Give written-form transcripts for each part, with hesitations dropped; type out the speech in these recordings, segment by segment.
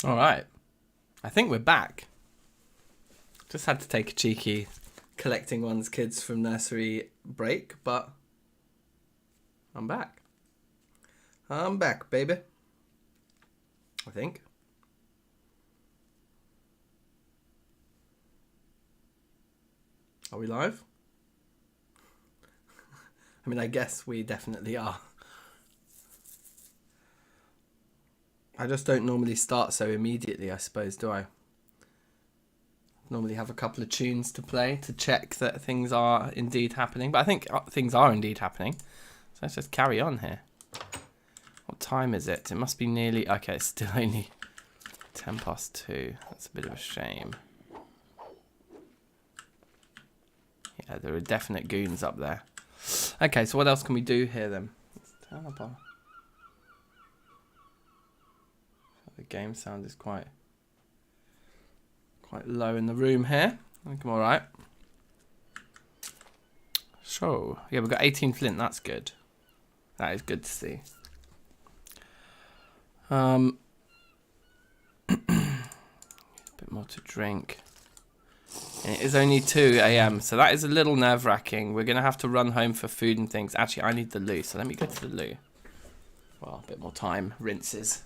All right. I think we're back. Just had to take a cheeky collecting one's kids from nursery break, but I'm back. I'm back, baby. I think. Are we live? I mean, I guess we definitely are. I just don't normally start so immediately, I suppose, do I? Normally have a couple of tunes to play to check that things are indeed happening. But I think things are indeed happening. So let's just carry on here. What time is it? It must be nearly... Okay, it's still only 2:10. That's a bit of a shame. Yeah, there are definite goons up there. Okay, so what else can we do here then? Let's turn up our... The game sound is quite low in the room here. I think I'm alright. So, yeah, we've got 18 flint. That's good. That is good to see. A bit more to drink. And it is only 2 AM, so that is a little nerve-wracking. We're going to have to run home for food and things. Actually, I need the loo, so let me go to the loo. Well, a bit more time. Rinses.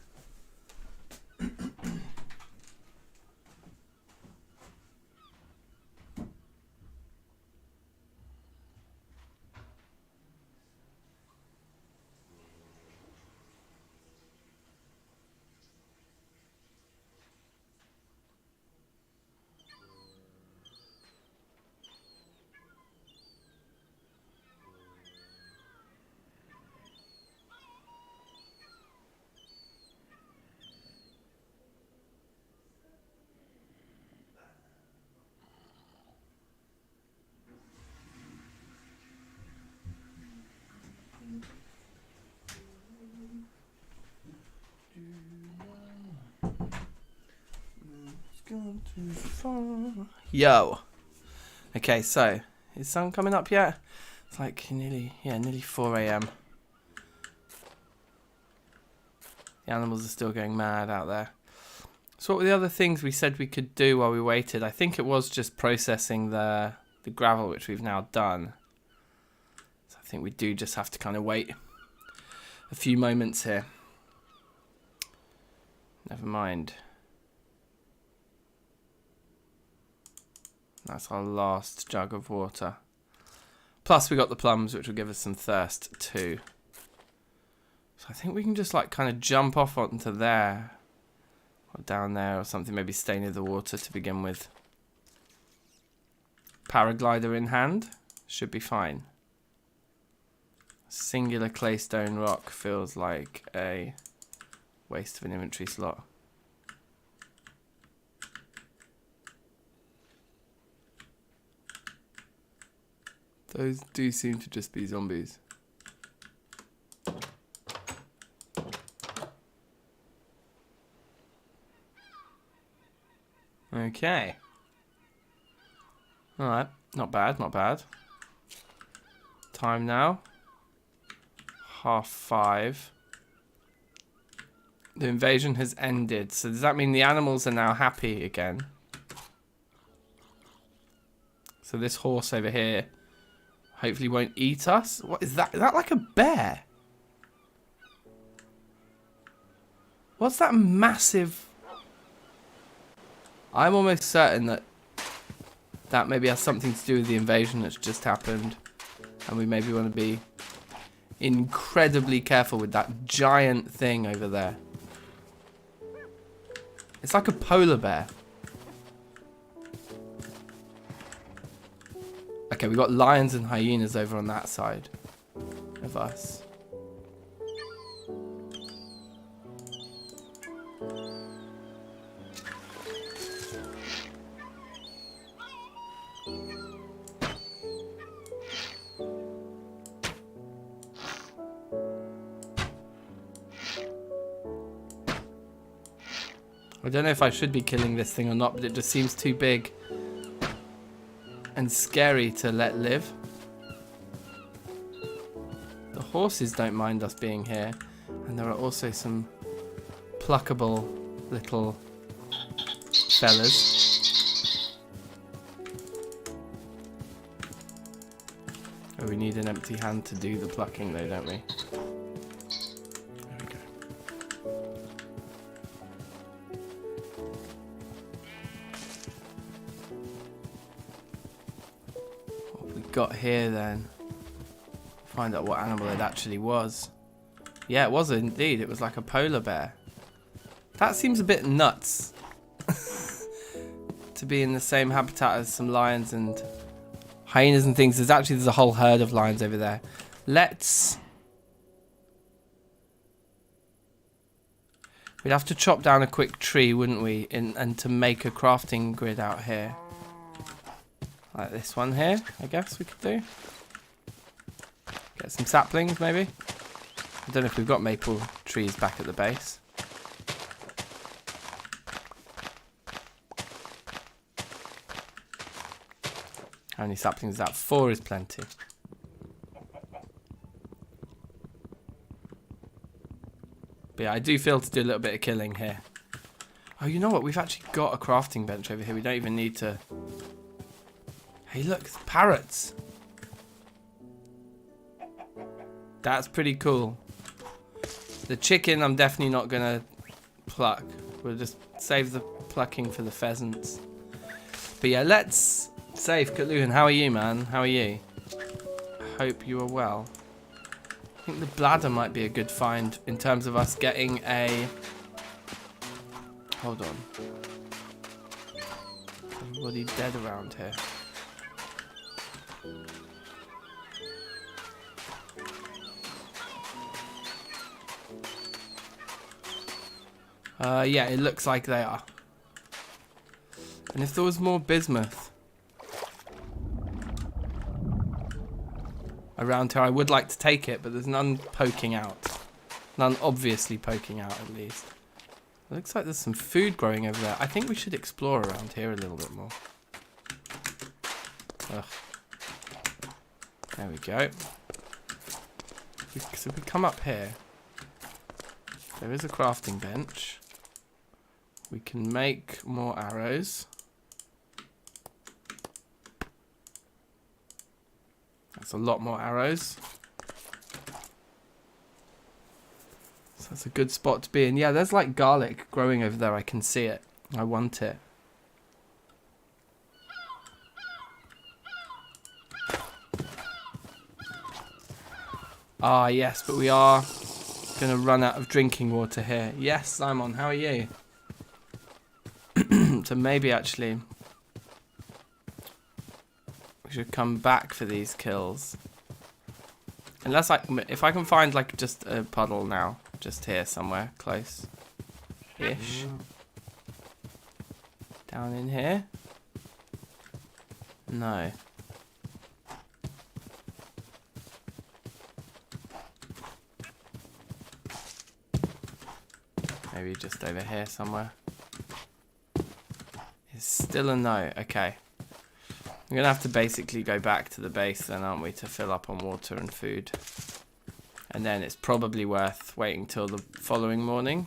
Gone too far. Yo. Okay, so is sun coming up yet? It's like nearly 4 AM. The animals are still going mad out there. So what were the other things we said we could do while we waited? I think it was just processing the gravel, which we've now done. So I think we do just have to kind of wait a few moments here. Never mind. That's our last jug of water. Plus we got the plums, which will give us some thirst too. So I think we can just like kind of jump off onto there. Or down there or something. Maybe stay near the water to begin with. Paraglider in hand. Should be fine. Singular claystone rock feels like a waste of an inventory slot. Those do seem to just be zombies. Okay. Alright, not bad, not bad. Time now. 5:30. The invasion has ended. So does that mean the animals are now happy again? So this horse over here hopefully won't eat us. What is that? Is that like a bear? What's that massive... I'm almost certain that maybe has something to do with the invasion that's just happened. And we maybe want to be incredibly careful with that giant thing over there. It's like a polar bear. Okay, we've got lions and hyenas over on that side of us. I don't know if I should be killing this thing or not, but it just seems too big and scary to let live. The horses don't mind us being here, and there are also some pluckable little fellas. Oh, we need an empty hand to do the plucking though, don't we? There we go. What have we got here then? Find out what animal it actually was. Yeah, it was indeed. It was like a polar bear. That seems a bit nuts. To be in the same habitat as some lions and hyenas and things. There's a whole herd of lions over there. We'd have to chop down a quick tree, wouldn't we? And to make a crafting grid out here. Like this one here, I guess we could do. Get some saplings, maybe. I don't know if we've got maple trees back at the base. How many saplings is that? 4 is plenty. But yeah, I do feel to do a little bit of killing here. Oh, you know what? We've actually got a crafting bench over here. We don't even need to... Hey, look, it's parrots. That's pretty cool. The chicken, I'm definitely not going to pluck. We'll just save the plucking for the pheasants. But yeah, let's save Kaluhan. How are you, man? How are you? Hope you are well. I think the bladder might be a good find in terms of us getting a... Hold on. Everybody dead around here. Yeah, it looks like they are. And if there was more bismuth around here, I would like to take it, but there's none poking out. None obviously poking out, at least. It looks like there's some food growing over there. I think we should explore around here a little bit more. Ugh. There we go. So we come up here. There is a crafting bench. We can make more arrows. That's a lot more arrows. So that's a good spot to be in. Yeah, there's like garlic growing over there. I can see it. I want it. Ah, yes, but we are going to run out of drinking water here. Yes, Simon, how are you? So maybe actually we should come back for these kills. Unless if I can find like just a puddle now, just here somewhere close-ish. Down in here? No. Maybe just over here somewhere. It's still a no. Okay. I'm going to have to basically go back to the base then, aren't we, to fill up on water and food. And then it's probably worth waiting till the following morning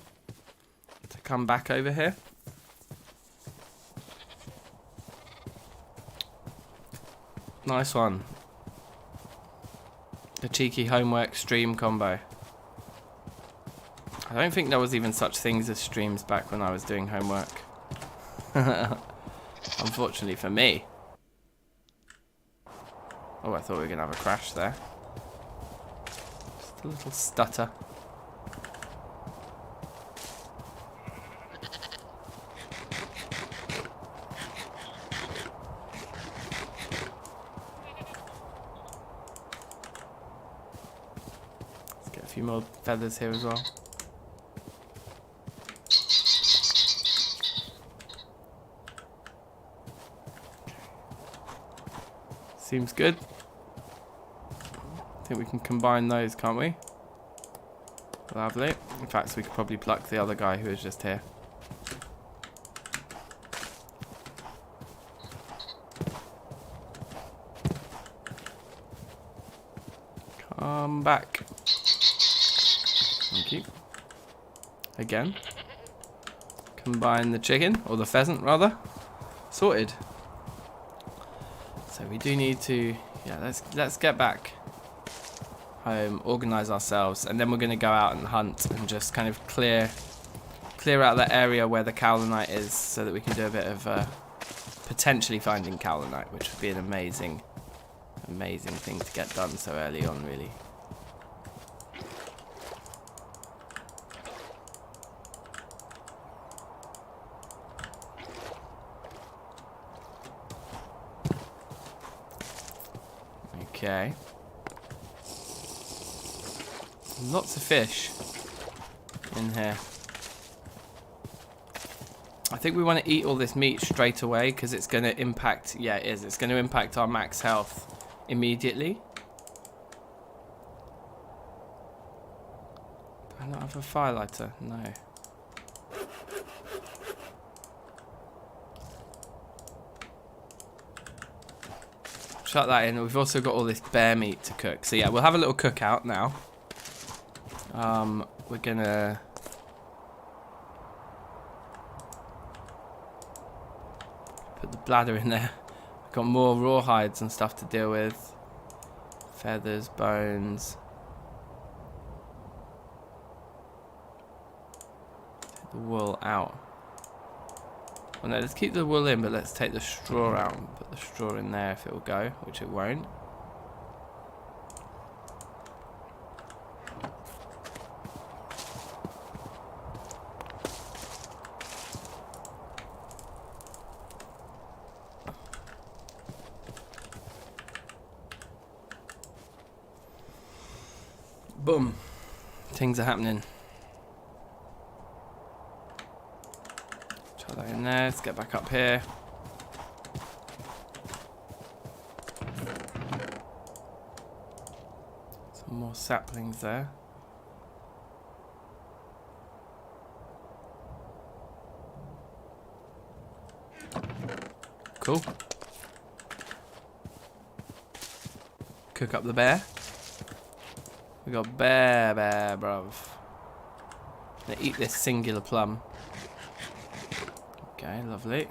to come back over here. Nice one. The cheeky homework stream combo. I don't think there was even such things as streams back when I was doing homework. Unfortunately for me. Oh, I thought we were going to have a crash there. Just a little stutter. Let's get a few more feathers here as well. Seems good. I think we can combine those, can't we? Lovely. In fact, we could probably pluck the other guy who was just here. Come back. Thank you. Again. Combine the chicken, or the pheasant rather. Sorted. So we do need to, yeah, let's get back home, organise ourselves, and then we're going to go out and hunt and just kind of clear out that area where the cowlinite is, so that we can do a bit of potentially finding cowlinite, which would be an amazing thing to get done so early on, really. Okay. Lots of fish in here. I think we want to eat all this meat straight away because it's going to impact, yeah it is, it's going to impact our max health immediately. Do I not have a fire lighter? No. Shut that in. We've also got all this bear meat to cook. So yeah, we'll have a little cookout now. We're gonna put the bladder in there. We've got more raw hides and stuff to deal with. Feathers, bones. Take the wool out. Well, no, let's keep the wool in, but let's take the straw out and put the straw in there if it will go, which it won't. Boom. Things are happening. Chuck that in there. Let's get back up here. Some more saplings there. Cool. Cook up the bear. We got bear, bruv. Gonna eat this singular plum. Okay, lovely.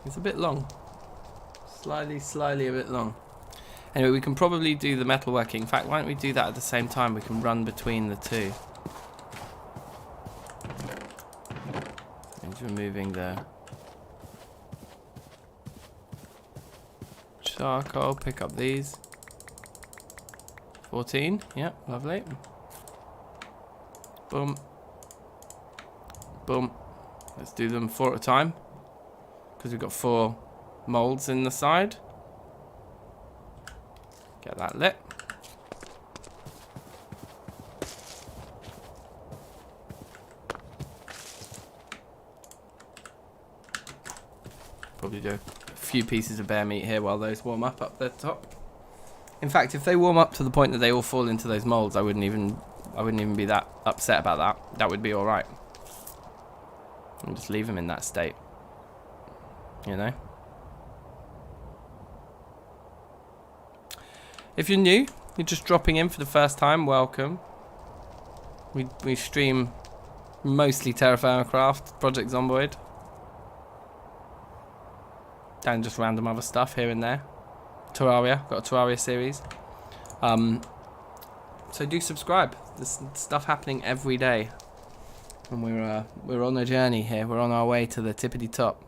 It's a bit long. Slightly a bit long. Anyway, we can probably do the metalworking. In fact, why don't we do that at the same time? We can run between the two. Just removing the charcoal. Pick up these. 14. Yep, lovely. Boom. Boom. Let's do them 4 at a time, because we've got 4 molds in the side. Get that lit. Probably do a few pieces of bear meat here while those warm up the top. In fact, if they warm up to the point that they all fall into those molds, I wouldn't even be that upset about that. That would be all right. And just leave them in that state. You know. If you're new, you're just dropping in for the first time, welcome. We stream mostly Terrafirmacraft, Project Zomboid. And just random other stuff here and there. Terraria, got a Terraria series. So do subscribe. There's stuff happening every day. And we're on a journey here. We're on our way to the tippity top.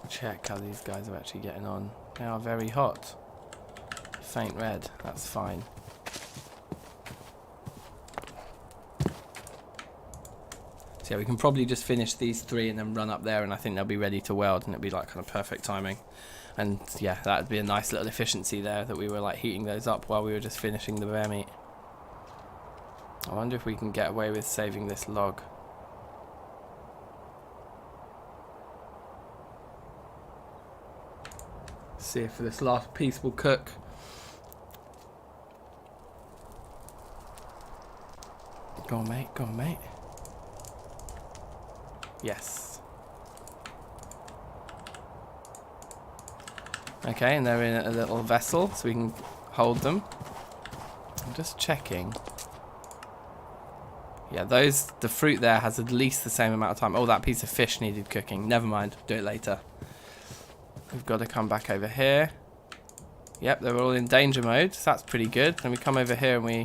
Check how these guys are actually getting on. They are very hot. Faint red, that's fine. So yeah, we can probably just finish these 3 and then run up there, and I think they'll be ready to weld, and it'll be like kind of perfect timing. And yeah, that'd be a nice little efficiency there, that we were like heating those up while we were just finishing the bear meat. I wonder if we can get away with saving this log. See if this last piece will cook. Go on, mate. Go on, mate. Yes. Okay, and they're in a little vessel, so we can hold them. I'm just checking. Yeah, the fruit there has at least the same amount of time. Oh, that piece of fish needed cooking. Never mind, do it later. We've got to come back over here. Yep, they're all in danger mode, so that's pretty good. Then we come over here and we...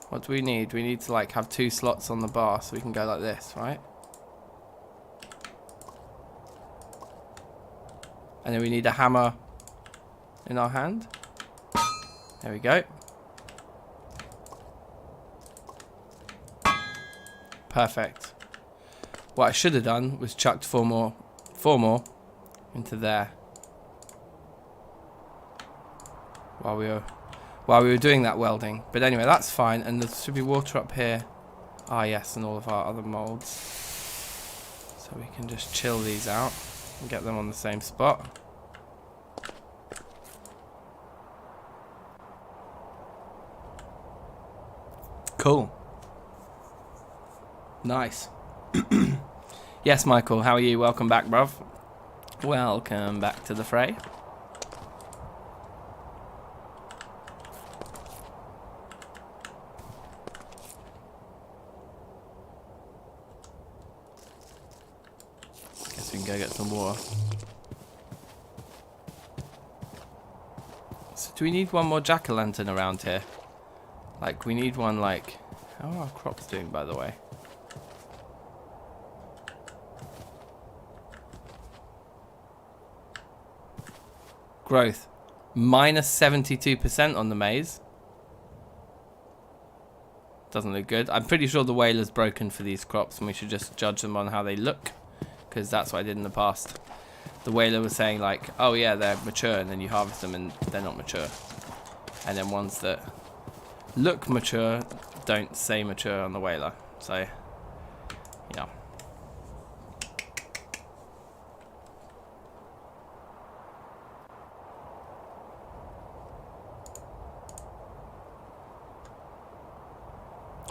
What do we need? We need to like have 2 slots on the bar so we can go like this, right? And then we need a hammer in our hand. There we go. Perfect. What I should have done was chucked 4 more into there while we were doing that welding. But anyway, that's fine. And there should be water up here. Ah, yes, and all of our other molds. So we can just chill these out and get them on the same spot. Cool. Nice. Yes, Michael, how are you? Welcome back, bruv. Welcome back to the fray. Guess we can go get some water. So do we need one more jack-o'-lantern around here? Like, we need one, like... How are our crops doing, by the way? Growth. Minus 72% on the maize. Doesn't look good. I'm pretty sure the whaler's broken for these crops, and we should just judge them on how they look, because that's what I did in the past. The whaler was saying, like, oh yeah, they're mature, and then you harvest them and they're not mature. And then ones that look mature don't say mature on the whaler. So, yeah.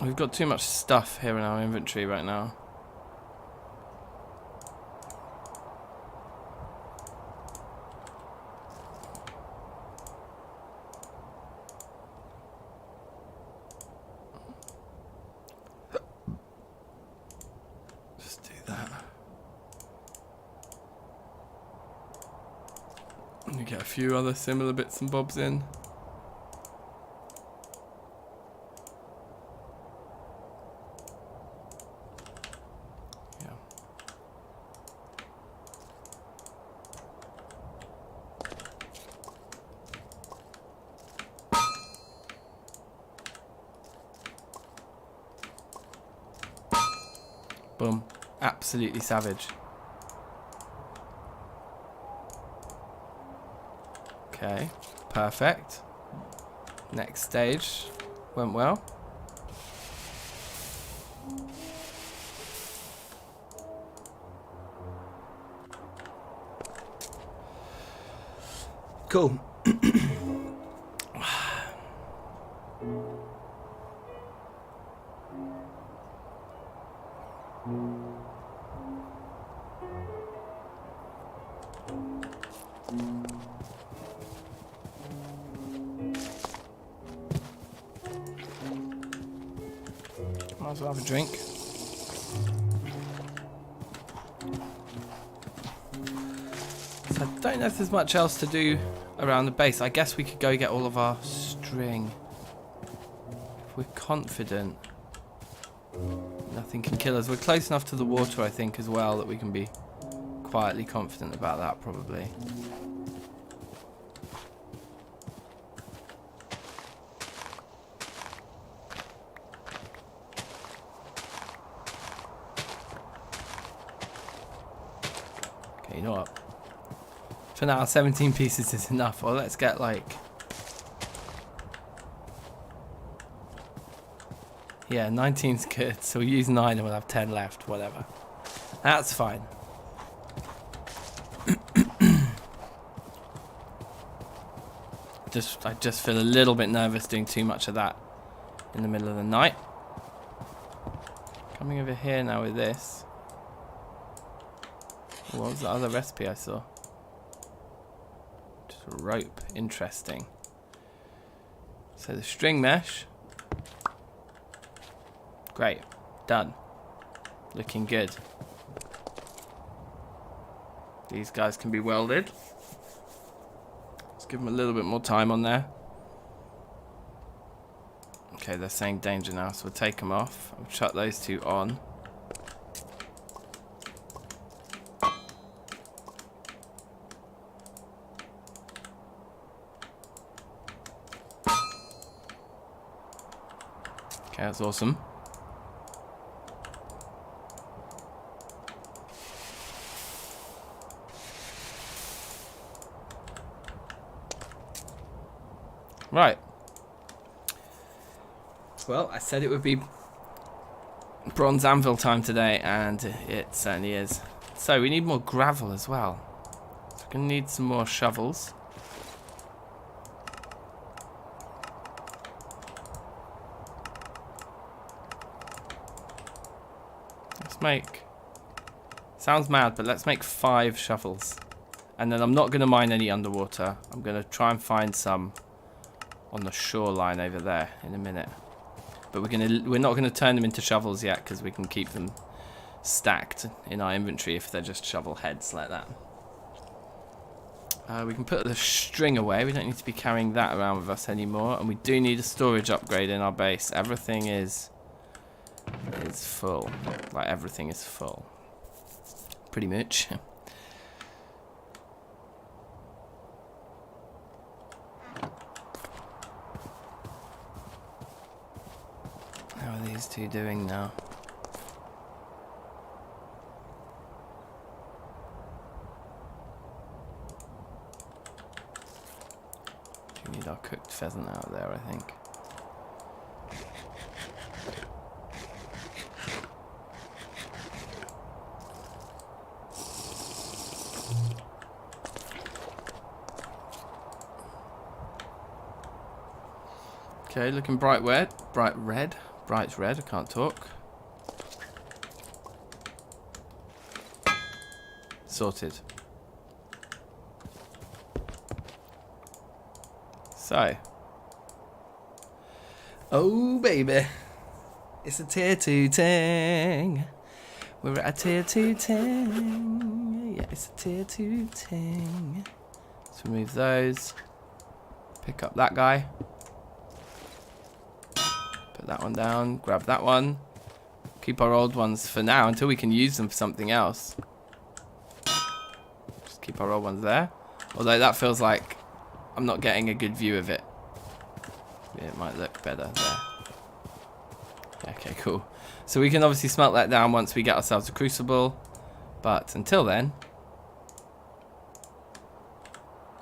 We've got too much stuff here in our inventory right now. Just do that. And get a few other similar bits and bobs in. Boom. Absolutely savage. Okay. Perfect. Next stage. Went well. Cool. Might as well have a drink. So I don't know if there's much else to do around the base. I guess we could go get all of our string. If we're confident nothing can kill us. We're close enough to the water, I think, as well, that we can be quietly confident about that, probably. Okay, you know what? For now, 17 pieces is enough. Well, let's get, like... Yeah, 19's good, so we'll use 9 and we'll have 10 left, whatever. That's fine. I just feel a little bit nervous doing too much of that in the middle of the night. Coming over here now with this. What was the other recipe I saw? Just a rope. Interesting. So the string mesh. Great. Done. Looking good. These guys can be welded. Let's give them a little bit more time on there. Okay, they're saying danger now, so we'll take them off. I'll shut those two on. Okay, that's awesome. Right. Well, I said it would be bronze anvil time today, and it certainly is. So we need more gravel as well. So we're going to need some more shovels. Let's make... Sounds mad, but let's make 5 shovels. And then I'm not going to mine any underwater. I'm going to try and find some on the shoreline over there in a minute. But we're not gonna turn them into shovels yet, because we can keep them stacked in our inventory if they're just shovel heads like that. We can put the string away. We don't need to be carrying that around with us anymore. And we do need a storage upgrade in our base. Everything is full. Like, everything is full. Pretty much. How are these two doing now? We need our cooked pheasant out there, I think. Okay, looking bright red. Bright red, I can't talk. Sorted. So. Oh, baby. It's a tier 2 ting. We're at a tier 2 ting. Yeah, it's a tier 2 ting. Let's remove those. Pick up that guy. Put that one down. Grab that one. Keep our old ones for now until we can use them for something else. Just keep our old ones there. Although that feels like I'm not getting a good view of it. Yeah, it might look better there. Okay, cool. So we can obviously smelt that down once we get ourselves a crucible. But until then,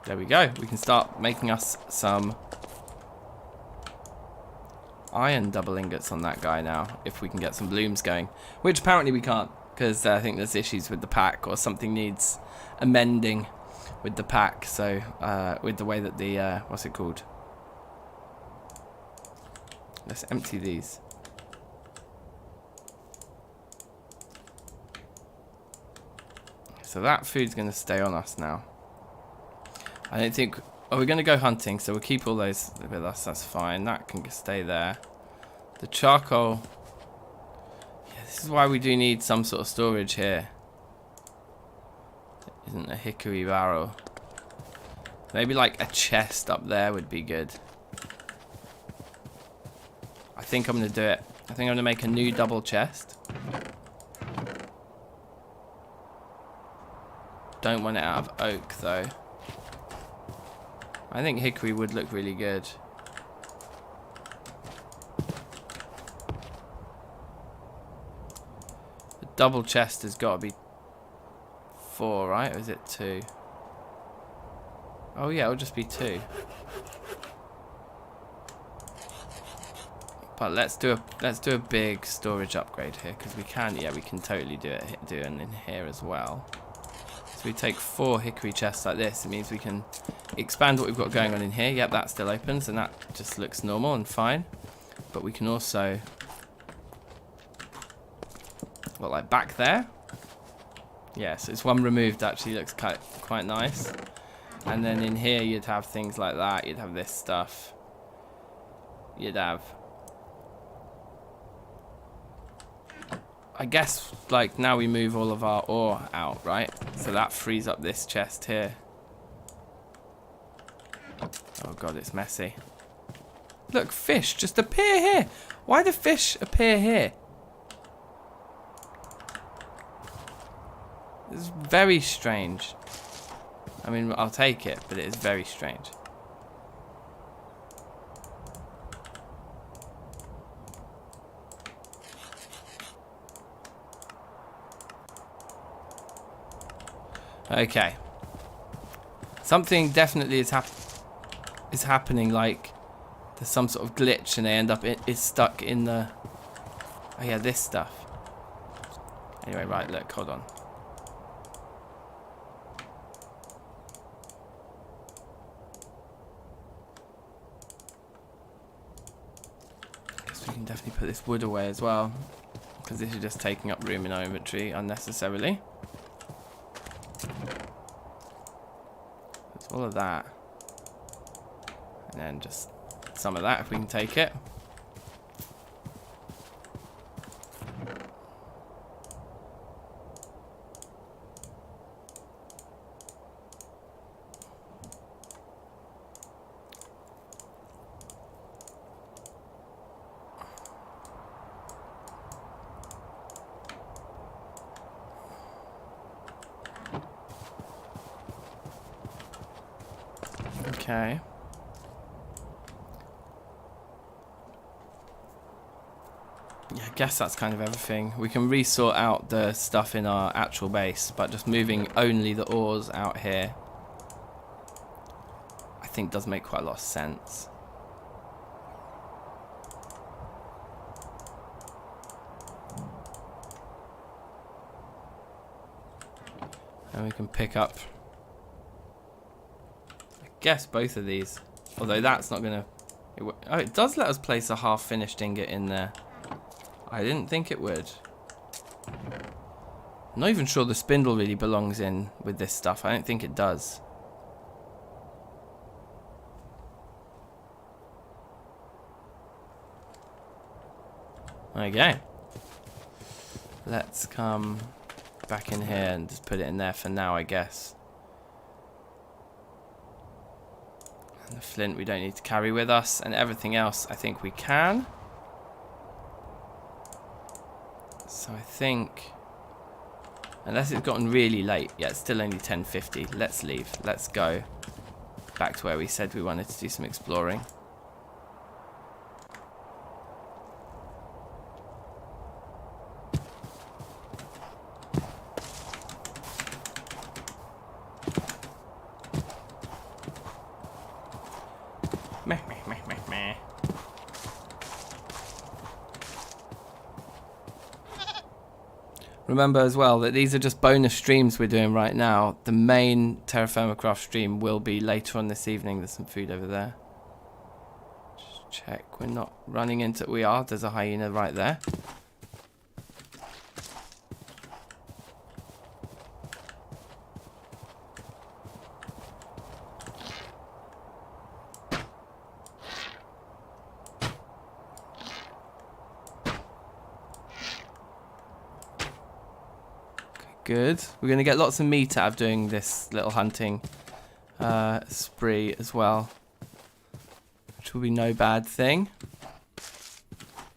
there we go. We can start making us some iron double ingots on that guy now, if we can get some blooms going. Which apparently we can't, because I think there's issues with the pack, or something needs amending with the pack. So, with the way that the, what's it called? Let's empty these. So that food's going to stay on us now. I don't think... Oh, we're going to go hunting, so we'll keep all those with us. That's fine. That can stay there. The charcoal... Yeah, this is why we do need some sort of storage here. There isn't a hickory barrel. Maybe like a chest up there would be good. I think I'm going to do it. I think I'm going to make a new double chest. Don't want it out of oak, though. I think hickory would look really good. The double chest has got to be 4, right? Or is it 2? Oh yeah, it'll just be 2. But let's do a big storage upgrade here, because we can. Yeah, we can totally do it in here as well. So we take 4 hickory chests like this. It means we can expand what we've got going on in here. Yep, that still opens, and that just looks normal and fine. But we can also, well, like back there. Yeah, so it's one removed. Actually, looks quite nice. And then in here, you'd have things like that. You'd have this stuff. You'd have, I guess, like now we move all of our ore out, right? So that frees up this chest here. Oh god, it's messy. Look, fish just appear here. Why do fish appear here? It's very strange. I mean, I'll take it, but it is very strange. Okay. Something definitely is happening, like there's some sort of glitch and they end up is stuck in the, oh yeah, this stuff. Anyway, right, look, hold on. Guess we can definitely put this wood away as well, because this is just taking up room in our inventory unnecessarily. There's all of that. And then just some of that if we can take it. Okay. Yeah, I guess that's kind of everything. We can resort out the stuff in our actual base, but just moving only the ores out here, I think does make quite a lot of sense. And we can pick up, I guess, both of these. Although that's not going to... Oh, it does let us place a half-finished ingot in there. I didn't think it would. I'm not even sure the spindle really belongs in with this stuff. I don't think it does. Okay. Let's come back in here and just put it in there for now, I guess. And the flint we don't need to carry with us, and everything else I think we can. So I think, unless it's gotten really late, yeah, it's still only 10:50. Let's leave. Let's go back to where we said we wanted to do some exploring. Meh, meh, meh, meh, meh. Remember as well that these are just bonus streams we're doing right now. The main Terrafirmacraft stream will be later on this evening. There's some food over there. Just check we're not running into... We are. There's a hyena right there. Good. We're going to get lots of meat out of doing this little hunting spree as well, which will be no bad thing.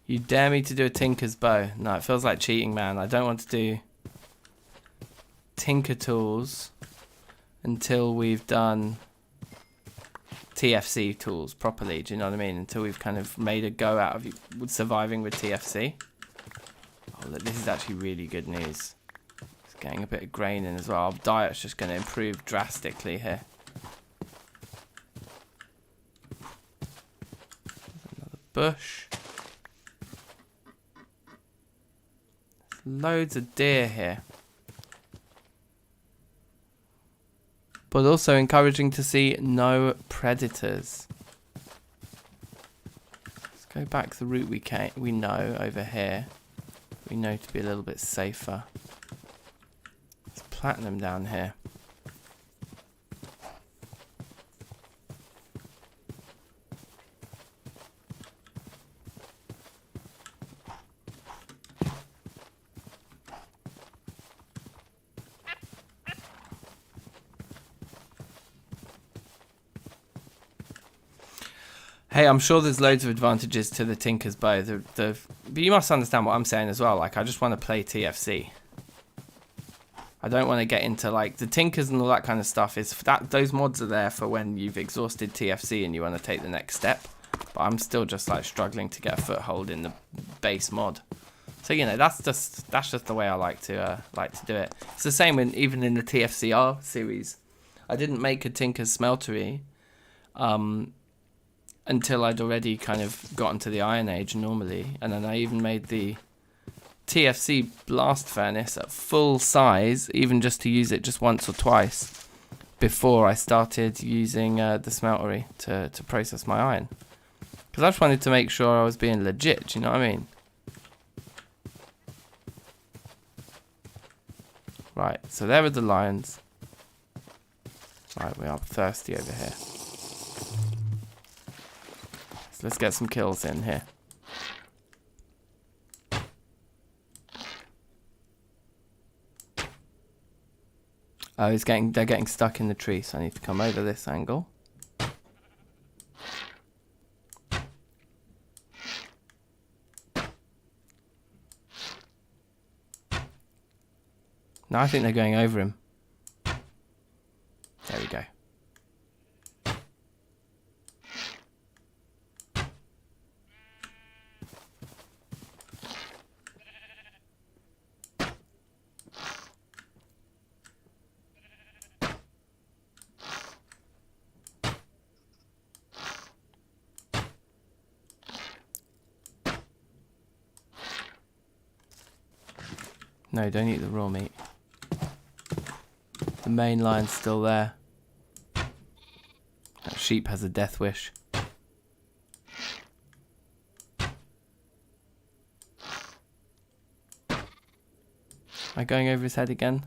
You dare me to do a tinker's bow? No, it feels like cheating, man. I don't want to do tinker tools until we've done TFC tools properly. Do you know what I mean? Until we've kind of made a go out of surviving with TFC. Oh, look, this is actually really good news. Getting a bit of grain in as well. Our diet's just going to improve drastically here. Another bush. There's loads of deer here. but also encouraging to see no predators. Let's go back the route we know over here. We know to be a little bit safer. There's platinum down here. Hey, I'm sure there's loads of advantages to the Tinker's Bow. But you must understand what I'm saying as well. Like, I just want to play TFC. I don't want to get into, like, the Tinkers and all that kind of stuff. Those mods are there for when you've exhausted TFC and you want to take the next step. But I'm still just, like, struggling to get a foothold in the base mod. So, you know, that's just the way I like to do it. It's the same even in the TFCR series. I didn't make a Tinker's Smeltery. Until I'd already kind of gotten to the Iron Age normally. And then I even made the TFC blast furnace at full size, even just to use it just once or twice before I started using the smeltery to process my iron. Because I just wanted to make sure I was being legit, do you know what I mean? Right, so there are the lions. Right, we are thirsty over here. Let's get some kills in here. Oh, they're getting stuck in the tree, so I need to come over this angle. No, I think they're going over him. There we go. No, don't eat the raw meat. The main lion's still there. That sheep has a death wish. Am I going over his head again?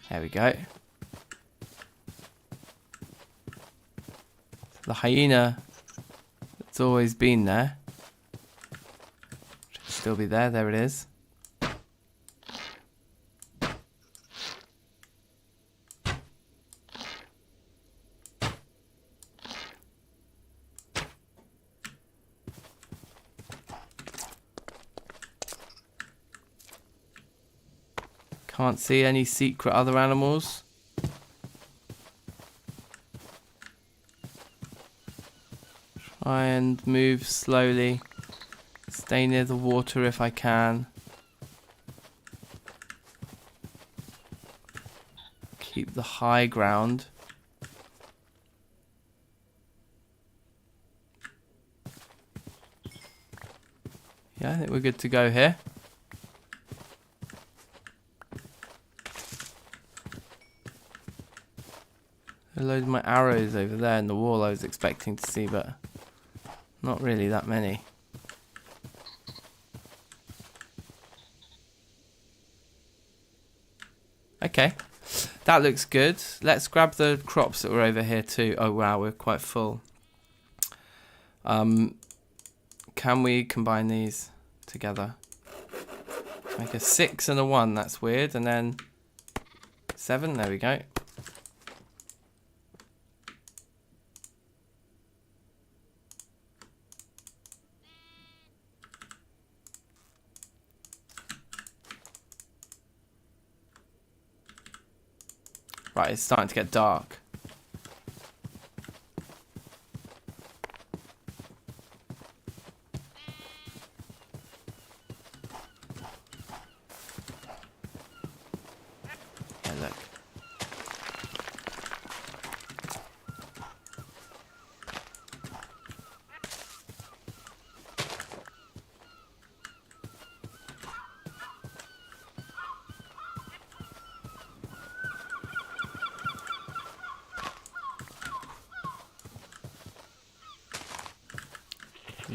There we go. The hyena that's always been there. Should still be there. There it is. Can't see any secret other animals. Try and move slowly. Stay near the water if I can. Keep the high ground. Yeah, I think we're good to go here. A load of my arrows over there in the wall I was expecting to see, but not really that many. Okay, that looks good. Let's grab the crops that were over here too. Oh wow, we're quite full. Can we combine these together? Make a 6 and a 1, that's weird. And then 7, there we go. Right, it's starting to get dark. Yeah, look.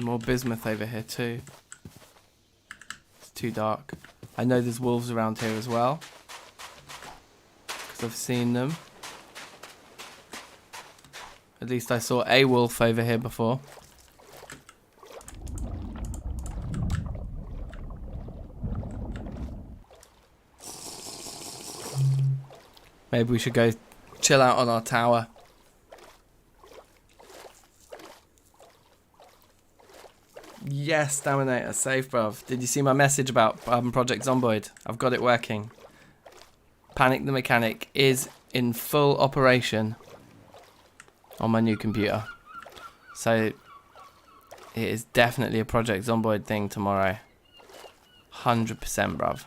More bismuth over here too. It's too dark. I know there's wolves around here as well, because I've seen them. At least I saw a wolf over here before. Maybe we should go chill out on our tower. Yes, Dominator, safe, bruv. Did you see my message about Project Zomboid? I've got it working. Panic the Mechanic is in full operation on my new computer. So it is definitely a Project Zomboid thing tomorrow. 100%, bruv.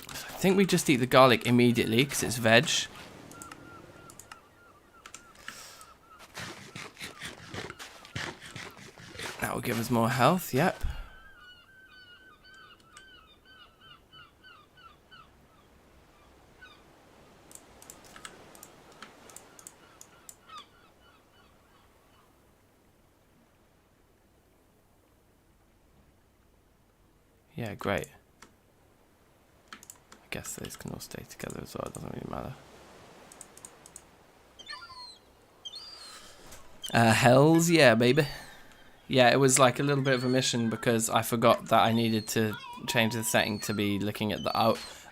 I think we just eat the garlic immediately because it's veg. That will give us more health, yep. Yeah, great. I guess those can all stay together as well, it doesn't really matter. Hells yeah, baby. Yeah, it was like a little bit of a mission because I forgot that I needed to change the setting to be looking at the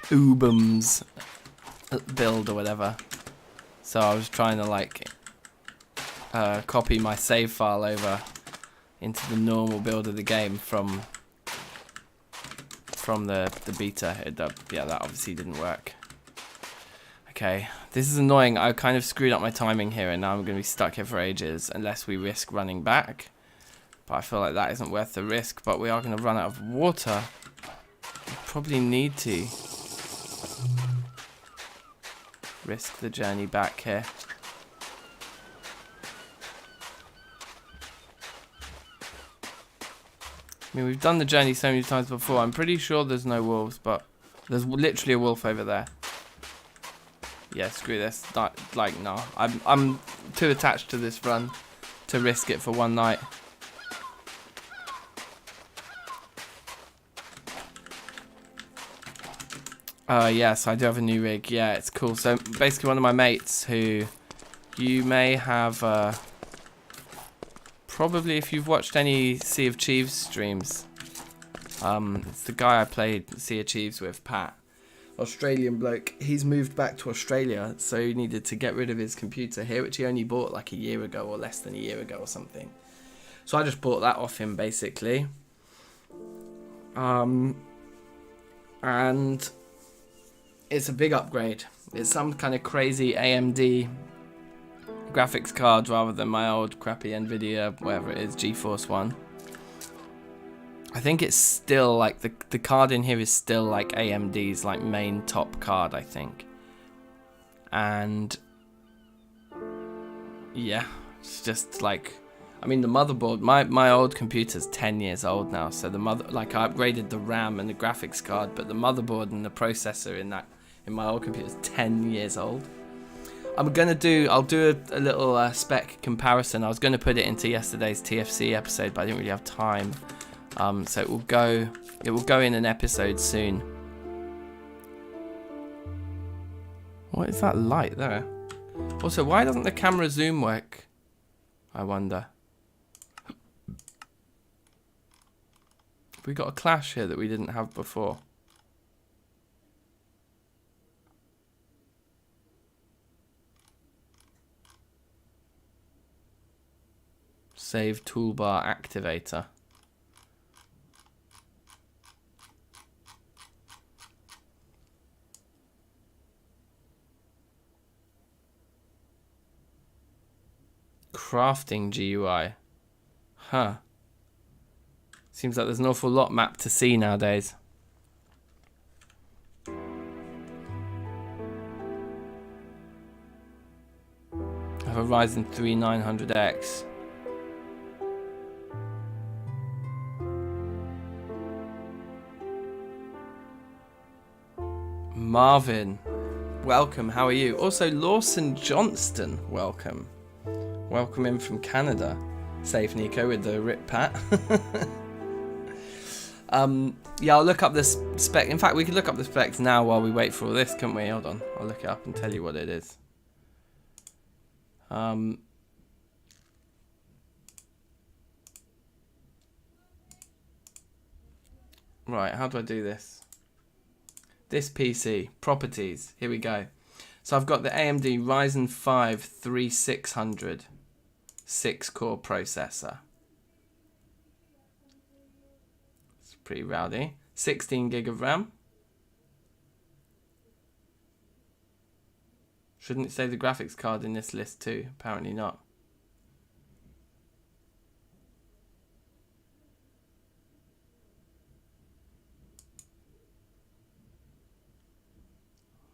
Ubums build or whatever. So I was trying to like copy my save file over into the normal build of the game from the beta. Yeah, that obviously didn't work. Okay, this is annoying. I kind of screwed up my timing here and now I'm going to be stuck here for ages unless we risk running back. But I feel like that isn't worth the risk, but we are going to run out of water. We probably need to risk the journey back here. I mean, we've done the journey so many times before. I'm pretty sure there's no wolves, but there's literally a wolf over there. Yeah, screw this. Like, no. I'm too attached to this run to risk it for one night. Yes, I do have a new rig. Yeah, it's cool. So basically one of my mates who you may have probably if you've watched any Sea of Thieves streams. It's the guy I played Sea of Thieves with, Pat. Australian bloke. He's moved back to Australia, so he needed to get rid of his computer here, which he only bought like a year ago or less than a year ago or something. So I just bought that off him basically. And it's a big upgrade. It's some kind of crazy AMD graphics card rather than my old crappy Nvidia, whatever it is, GeForce one. I think it's still like the card in here is still like AMD's like main top card, I think. And yeah, it's just like, I mean the motherboard, my old computer's 10 years old now, so I upgraded the RAM and the graphics card, but the motherboard and the processor in my old computer is 10 years old. I'll do a little spec comparison. I was going to put it into yesterday's TFC episode, but I didn't really have time. So it will go in an episode soon. What is that light there? Also, why doesn't the camera zoom work? I wonder. Have we got a clash here that we didn't have before? Save toolbar activator. Crafting GUI. Huh. Seems like there's an awful lot map to see nowadays. I have a Ryzen 3 900X. Marvin, welcome. How are you? Also, Lawson Johnston, welcome. Welcome in from Canada. Safe, Nico, with the rip pat. Yeah, I'll look up the spec. In fact, we could look up the specs now while we wait for all this, couldn't we? Hold on. I'll look it up and tell you what it is. Right, how do I do this? This PC, properties, here we go. So I've got the AMD Ryzen 5 3600 6-core processor. It's pretty rowdy. 16 gig of RAM. Shouldn't it say the graphics card in this list too? Apparently not.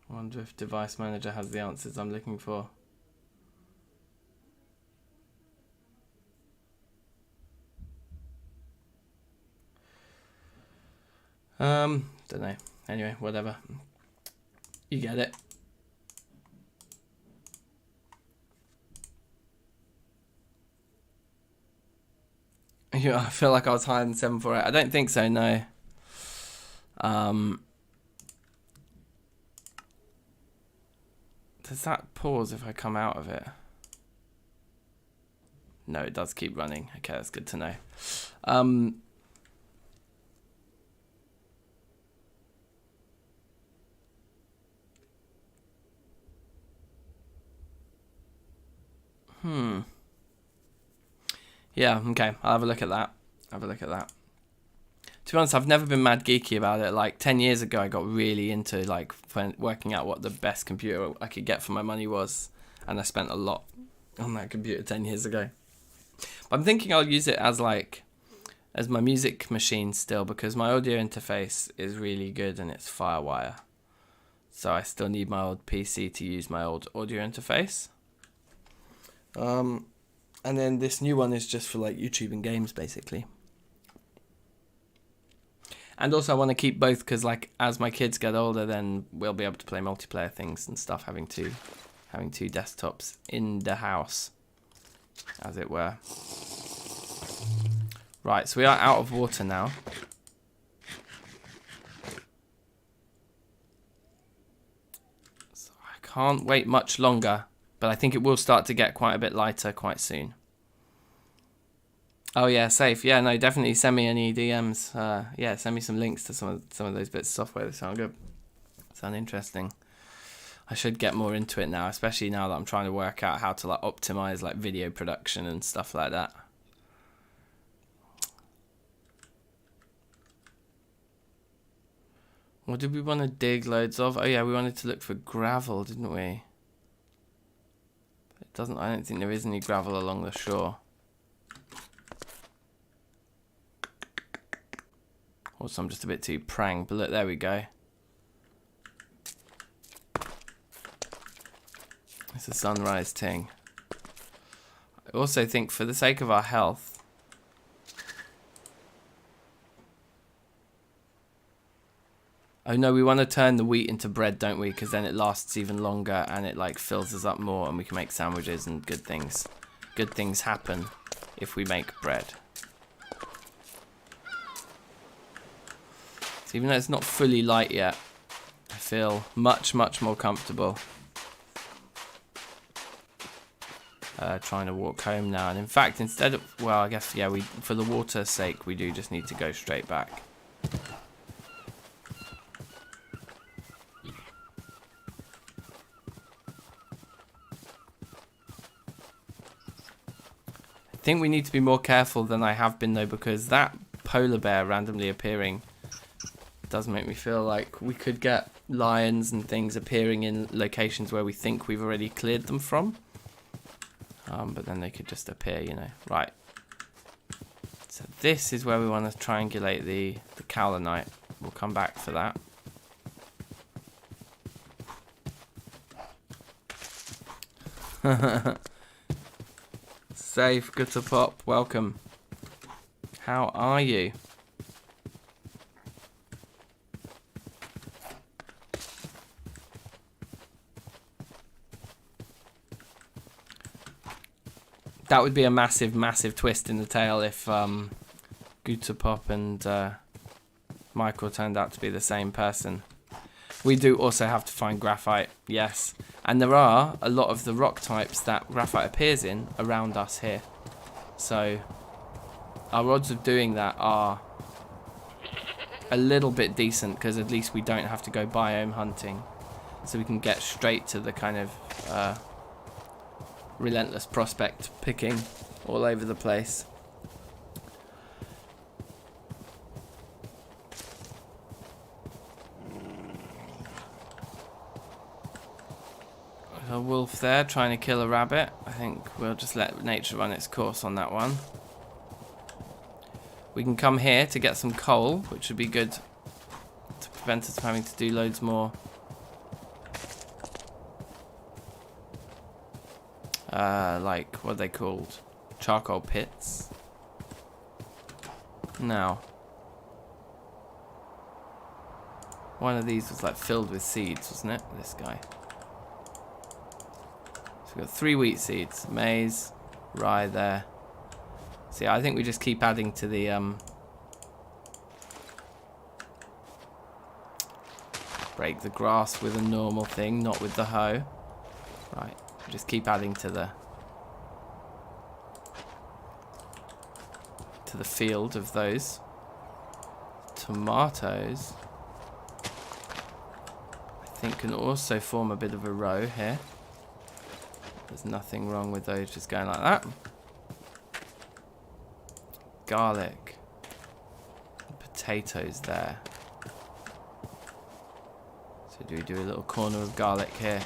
I wonder if Device Manager has the answers I'm looking for. Don't know. Anyway, whatever. You get it. Yeah, I feel like I was higher than 748. I don't think so, no. Does that pause if I come out of it? No, it does keep running. Okay, that's good to know. Yeah, okay. I'll have a look at that. To be honest, I've never been mad geeky about it. Like 10 years ago, I got really into like working out what the best computer I could get for my money was, and I spent a lot on that computer 10 years ago. But I'm thinking I'll use it as my music machine still, because my audio interface is really good and it's Firewire. So I still need my old PC to use my old audio interface. And then this new one is just for like YouTube and games, basically. And also I want to keep both, because like as my kids get older, then we'll be able to play multiplayer things and stuff, having two desktops in the house, as it were. Right, so we are out of water now. So I can't wait much longer, but I think it will start to get quite a bit lighter quite soon. Oh yeah, safe. Yeah, no, definitely send me any DMs. Yeah, send me some links to some of those bits of software that sound good. Sound interesting. I should get more into it now, especially now that I'm trying to work out how to like optimize like video production and stuff like that. What did we want to dig loads of? Oh yeah, we wanted to look for gravel, didn't we? It doesn't. I don't think there is any gravel along the shore. Also, I'm just a bit too prang, but look, there we go. It's a sunrise thing. I also think for the sake of our health, oh no, we want to turn the wheat into bread, don't we? Because then it lasts even longer and it like fills us up more, and we can make sandwiches and good things. Good things happen if we make bread. So even though it's not fully light yet, I feel much, much more comfortable trying to walk home now. And in fact, instead of, well, I guess, yeah, for the water's sake, we do just need to go straight back. I think we need to be more careful than I have been, though, because that polar bear randomly appearing does make me feel like we could get lions and things appearing in locations where we think we've already cleared them from. But then they could just appear, you know. Right. So this is where we want to triangulate the cowlinite. We'll come back for that. Safe, good to pop. Welcome. How are you? That would be a massive, massive twist in the tale if Gutapop and Michael turned out to be the same person. We do also have to find graphite, yes. And there are a lot of the rock types that graphite appears in around us here. So our odds of doing that are a little bit decent, because at least we don't have to go biome hunting. So we can get straight to the kind of relentless prospect picking all over the place. A wolf there trying to kill a rabbit. I think we'll just let nature run its course on that one. We can come here to get some coal, which would be good to prevent us from having to do loads more like, what are they called? Charcoal pits. Now, one of these was like filled with seeds, wasn't it? This guy. So we've got 3 wheat seeds, maize, rye there. So yeah, I think we just keep adding to the break the grass with a normal thing, not with the hoe. Right, just keep adding to the field of those tomatoes. I think can also form a bit of a row here. There's nothing wrong with those just going like that. Garlic, potatoes there. So do we do a little corner of garlic here?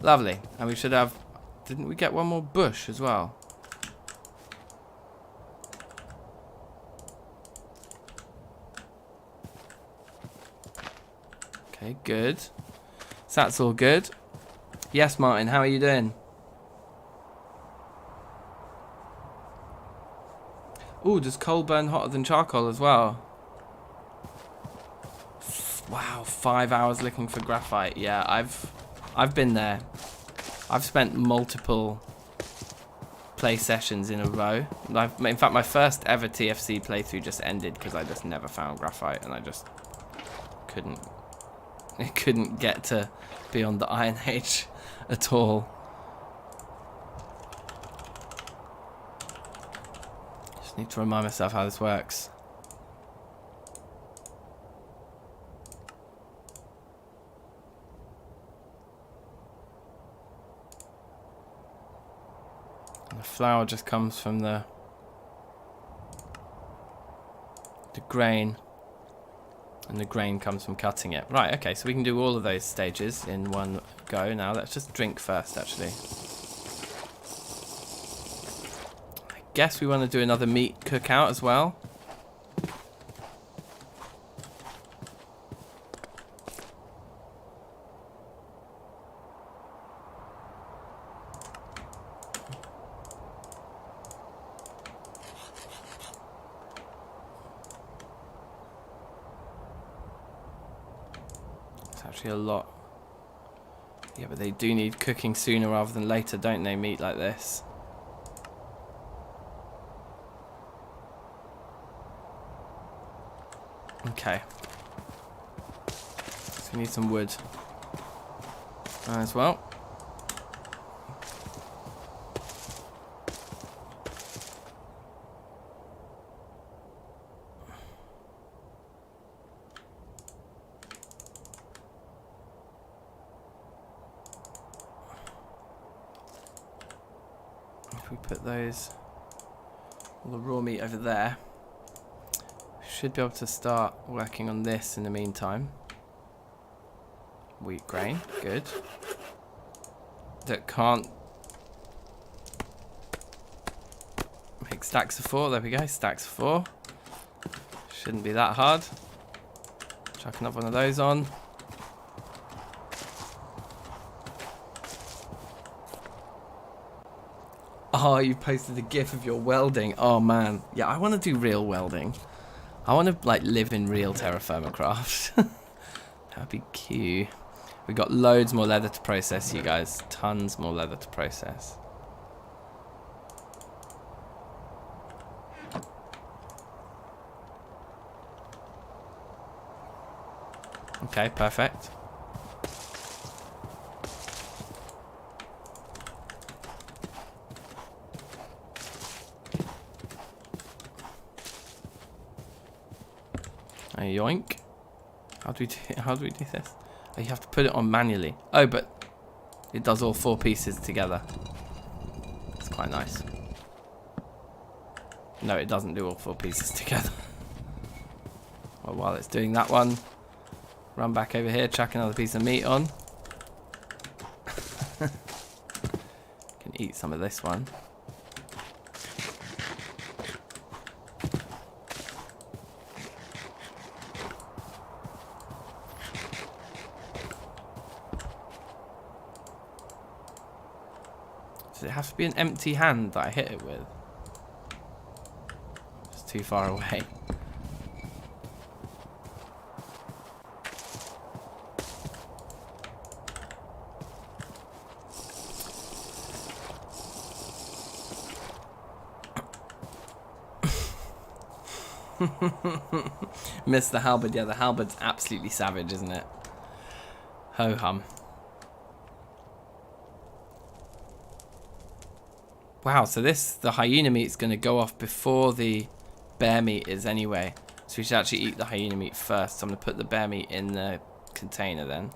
Lovely. And we should have, didn't we get one more bush as well? Okay, good. So that's all good. Yes, Martin, how are you doing? Ooh, does coal burn hotter than charcoal as well? Wow, 5 hours looking for graphite. Yeah, I've been there. I've spent multiple play sessions in a row. In fact, my first ever TFC playthrough just ended because I just never found graphite, and I just couldn't get to beyond the Iron Age at all. Just need to remind myself how this works. And the flour just comes from the grain. And the grain comes from cutting it. Right, okay, so we can do all of those stages in one go now. Let's just drink first, actually. I guess we want to do another meat cookout as well. Actually a lot. Yeah, but they do need cooking sooner rather than later, don't they, meat like this? Okay. So we need some wood as well. If we put those, all the raw meat over there, we should be able to start working on this in the meantime. Wheat grain, good. That can't make stacks of 4. There we go, stacks of 4. Shouldn't be that hard. Chuck another one of those on. Oh, you posted a gif of your welding. Oh man, yeah, I want to do real welding. I want to like live in real Terrafirmacraft. That'd be cute. We got loads more leather to process, you guys. Tons more leather to process. Okay, perfect. A yoink. How do we do this? Oh, you have to put it on manually. Oh, but it does all 4 pieces together. It's quite nice. No, it doesn't do all 4 pieces together. Well, while it's doing that one, run back over here, chuck another piece of meat on. Can eat some of this one. Does it have to be an empty hand that I hit it with? It's too far away. Missed the halberd. Yeah, the halberd's absolutely savage, isn't it? Ho hum. Wow, so the hyena meat's going to go off before the bear meat is anyway. So we should actually eat the hyena meat first. So I'm going to put the bear meat in the container then.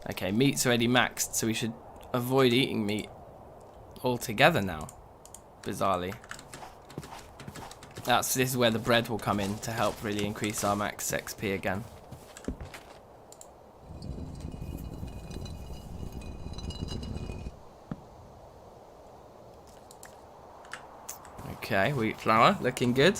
Okay, meat's already maxed, so we should avoid eating meat altogether now. Bizarrely. This is where the bread will come in to help really increase our max XP again. Okay, wheat flour, looking good.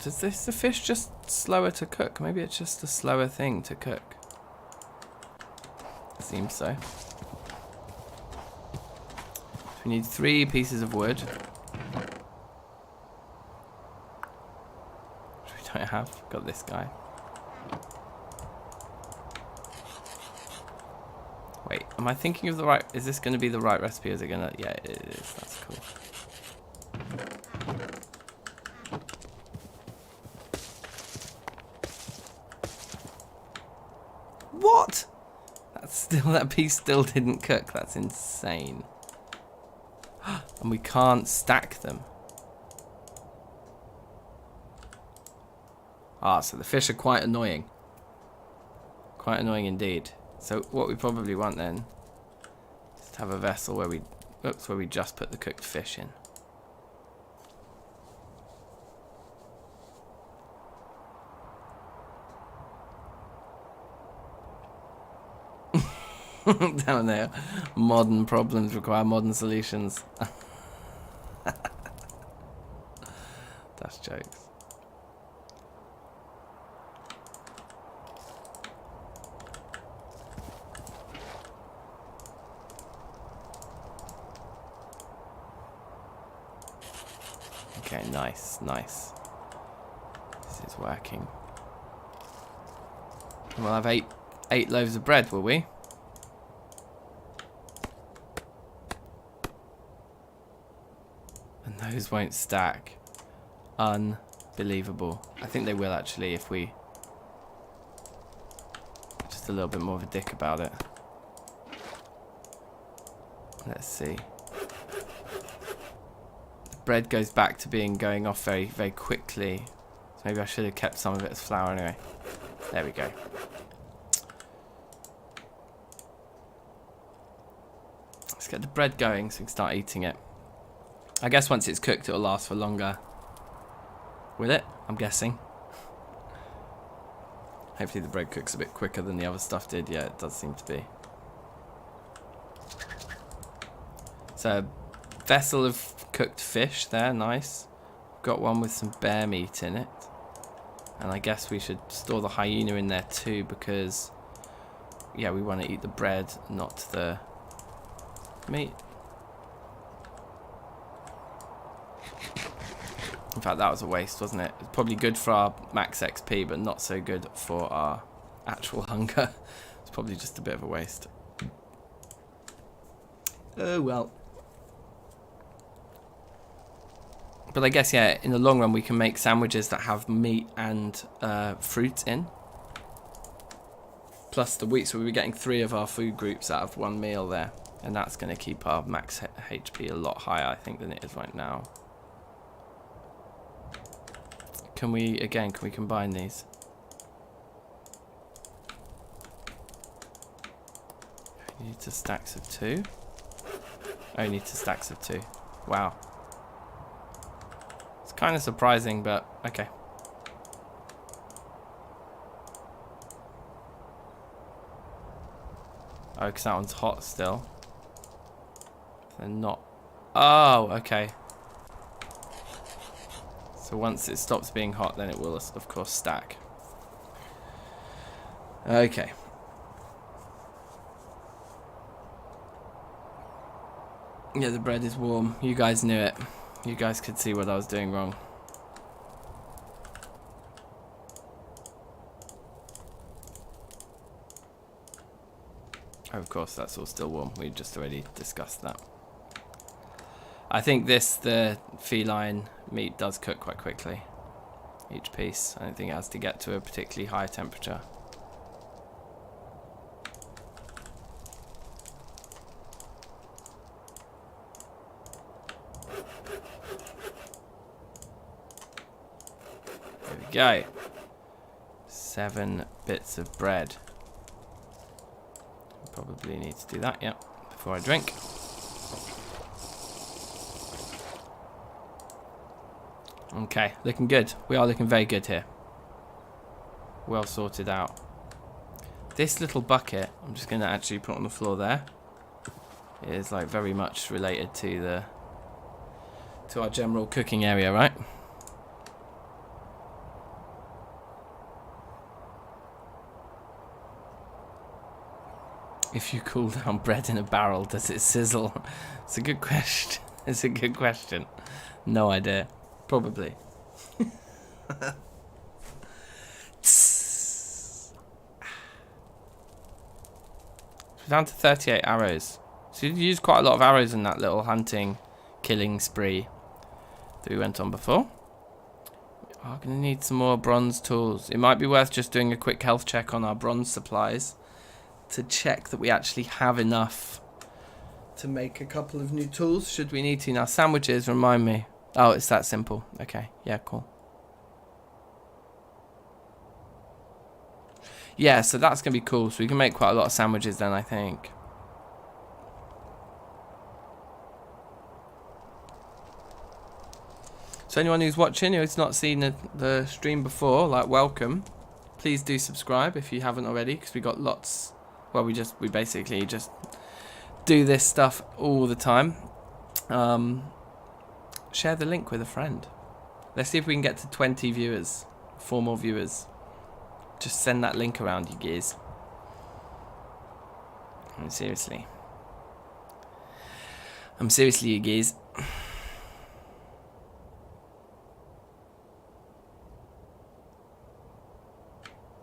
Does the fish just slower to cook? Maybe it's just a slower thing to cook. Seems so. We need 3 pieces of wood. Which we don't have. Got this guy. Wait, am I thinking of the right... Is this going to be the right recipe? Or is it going to... Yeah, it is. That's cool. What? That piece still didn't cook. That's insane. And we can't stack them. Ah, so the fish are quite annoying. Quite annoying indeed. So what we probably want then is to have a vessel where we just put the cooked fish in. Down there. Modern problems require modern solutions. That's jokes. Okay, nice, nice. This is working. We'll have eight loaves of bread, will we? And those won't stack. Unbelievable. I think they will actually if we... Just a little bit more of a dick about it. Let's see. The bread goes back to going off very, very quickly. So maybe I should have kept some of it as flour anyway. There we go. Let's get the bread going so we can start eating it. I guess once it's cooked, it'll last for longer. Will it? I'm guessing. Hopefully the bread cooks a bit quicker than the other stuff did. Yeah, it does seem to be. So, vessel of cooked fish there, nice. Got one with some bear meat in it. And I guess we should store the hyena in there too because, yeah, we want to eat the bread, not the meat. fact, that was a waste, wasn't it? It's probably good for our max XP, but not so good for our actual hunger. It's probably just a bit of a waste. Oh well. But I guess, yeah, in the long run we can make sandwiches that have meat and fruit in. Plus the wheat, so we'll be getting 3 of our food groups out of 1 meal there. And that's going to keep our max HP a lot higher, I think, than it is right now. Can we combine these? You need 2 stacks of 2. Oh, you need 2 stacks of 2. Wow. It's kind of surprising, but okay. Oh, because that one's hot still. They're not. Oh, okay. So once it stops being hot, then it will, of course, stack. Okay. Yeah, the bread is warm. You guys knew it. You guys could see what I was doing wrong. Oh, of course, that's all still warm. We just already discussed that. I think the feline meat does cook quite quickly. Each piece. I don't think it has to get to a particularly high temperature. There we go. 7 bits of bread. Probably need to do that, yeah, before I drink. Okay, looking good. We are looking very good here. Well sorted out. This little bucket, I'm just going to actually put on the floor there. It is like very much related to our general cooking area, right? If you cool down bread in a barrel, does it sizzle? It's a good question. It's a good question. No idea. Probably. We're down to 38 arrows. So you used quite a lot of arrows in that little hunting, killing spree that we went on before. We are going to need some more bronze tools. It might be worth just doing a quick health check on our bronze supplies to check that we actually have enough to make a couple of new tools should we need to. Now sandwiches, remind me. Oh, it's that simple. Okay, yeah, cool. Yeah, so that's going to be cool. So we can make quite a lot of sandwiches then, I think. So anyone who's watching who's not seen the stream before, like, welcome. Please do subscribe if you haven't already, because we got lots. Well, we basically just do this stuff all the time. Share the link with a friend. Let's see if we can get to 20 viewers. 4 more viewers. Just send that link around, you guys. Seriously. I'm seriously, you guys.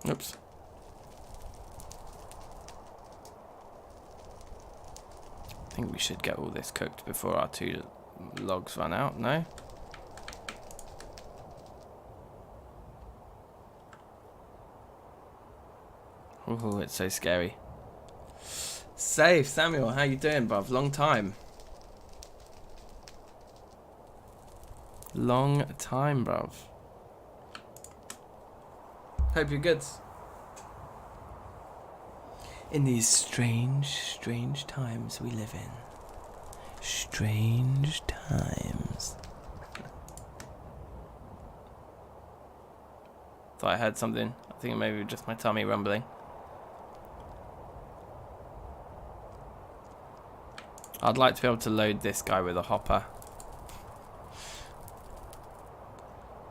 Oops. I think we should get all this cooked before our 2 logs run out, no? Oh, it's so scary. Safe, Samuel, how you doing, bruv? Long time. Long time, bruv. Hope you're good. In these strange times we live in. Strange times. Thought I heard something. I think maybe just my tummy rumbling. I'd like to be able to load this guy with a hopper.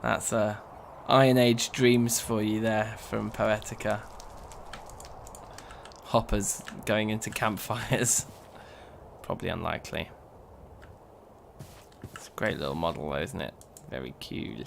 That's Iron Age dreams for you there from Poetica. Hoppers going into campfires. Probably unlikely. It's a great little model though, isn't it? Very cool.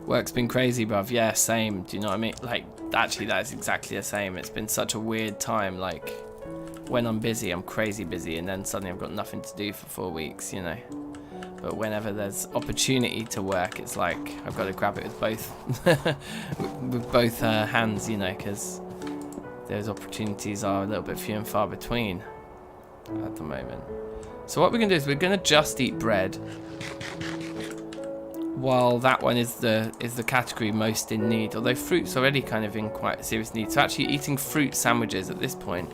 Work's been crazy, bruv. Yeah, same. Do you know what I mean? Like, actually, that is exactly the same. It's been such a weird time. Like, when I'm busy, I'm crazy busy, and then suddenly I've got nothing to do for 4 weeks, you know. But whenever there's opportunity to work, it's like I've got to grab it with both hands, you know, because those opportunities are a little bit few and far between at the moment. So what we're going to do is we're going to just eat bread, while that one is the category most in need. Although fruit's already kind of in quite serious need. So actually eating fruit sandwiches at this point.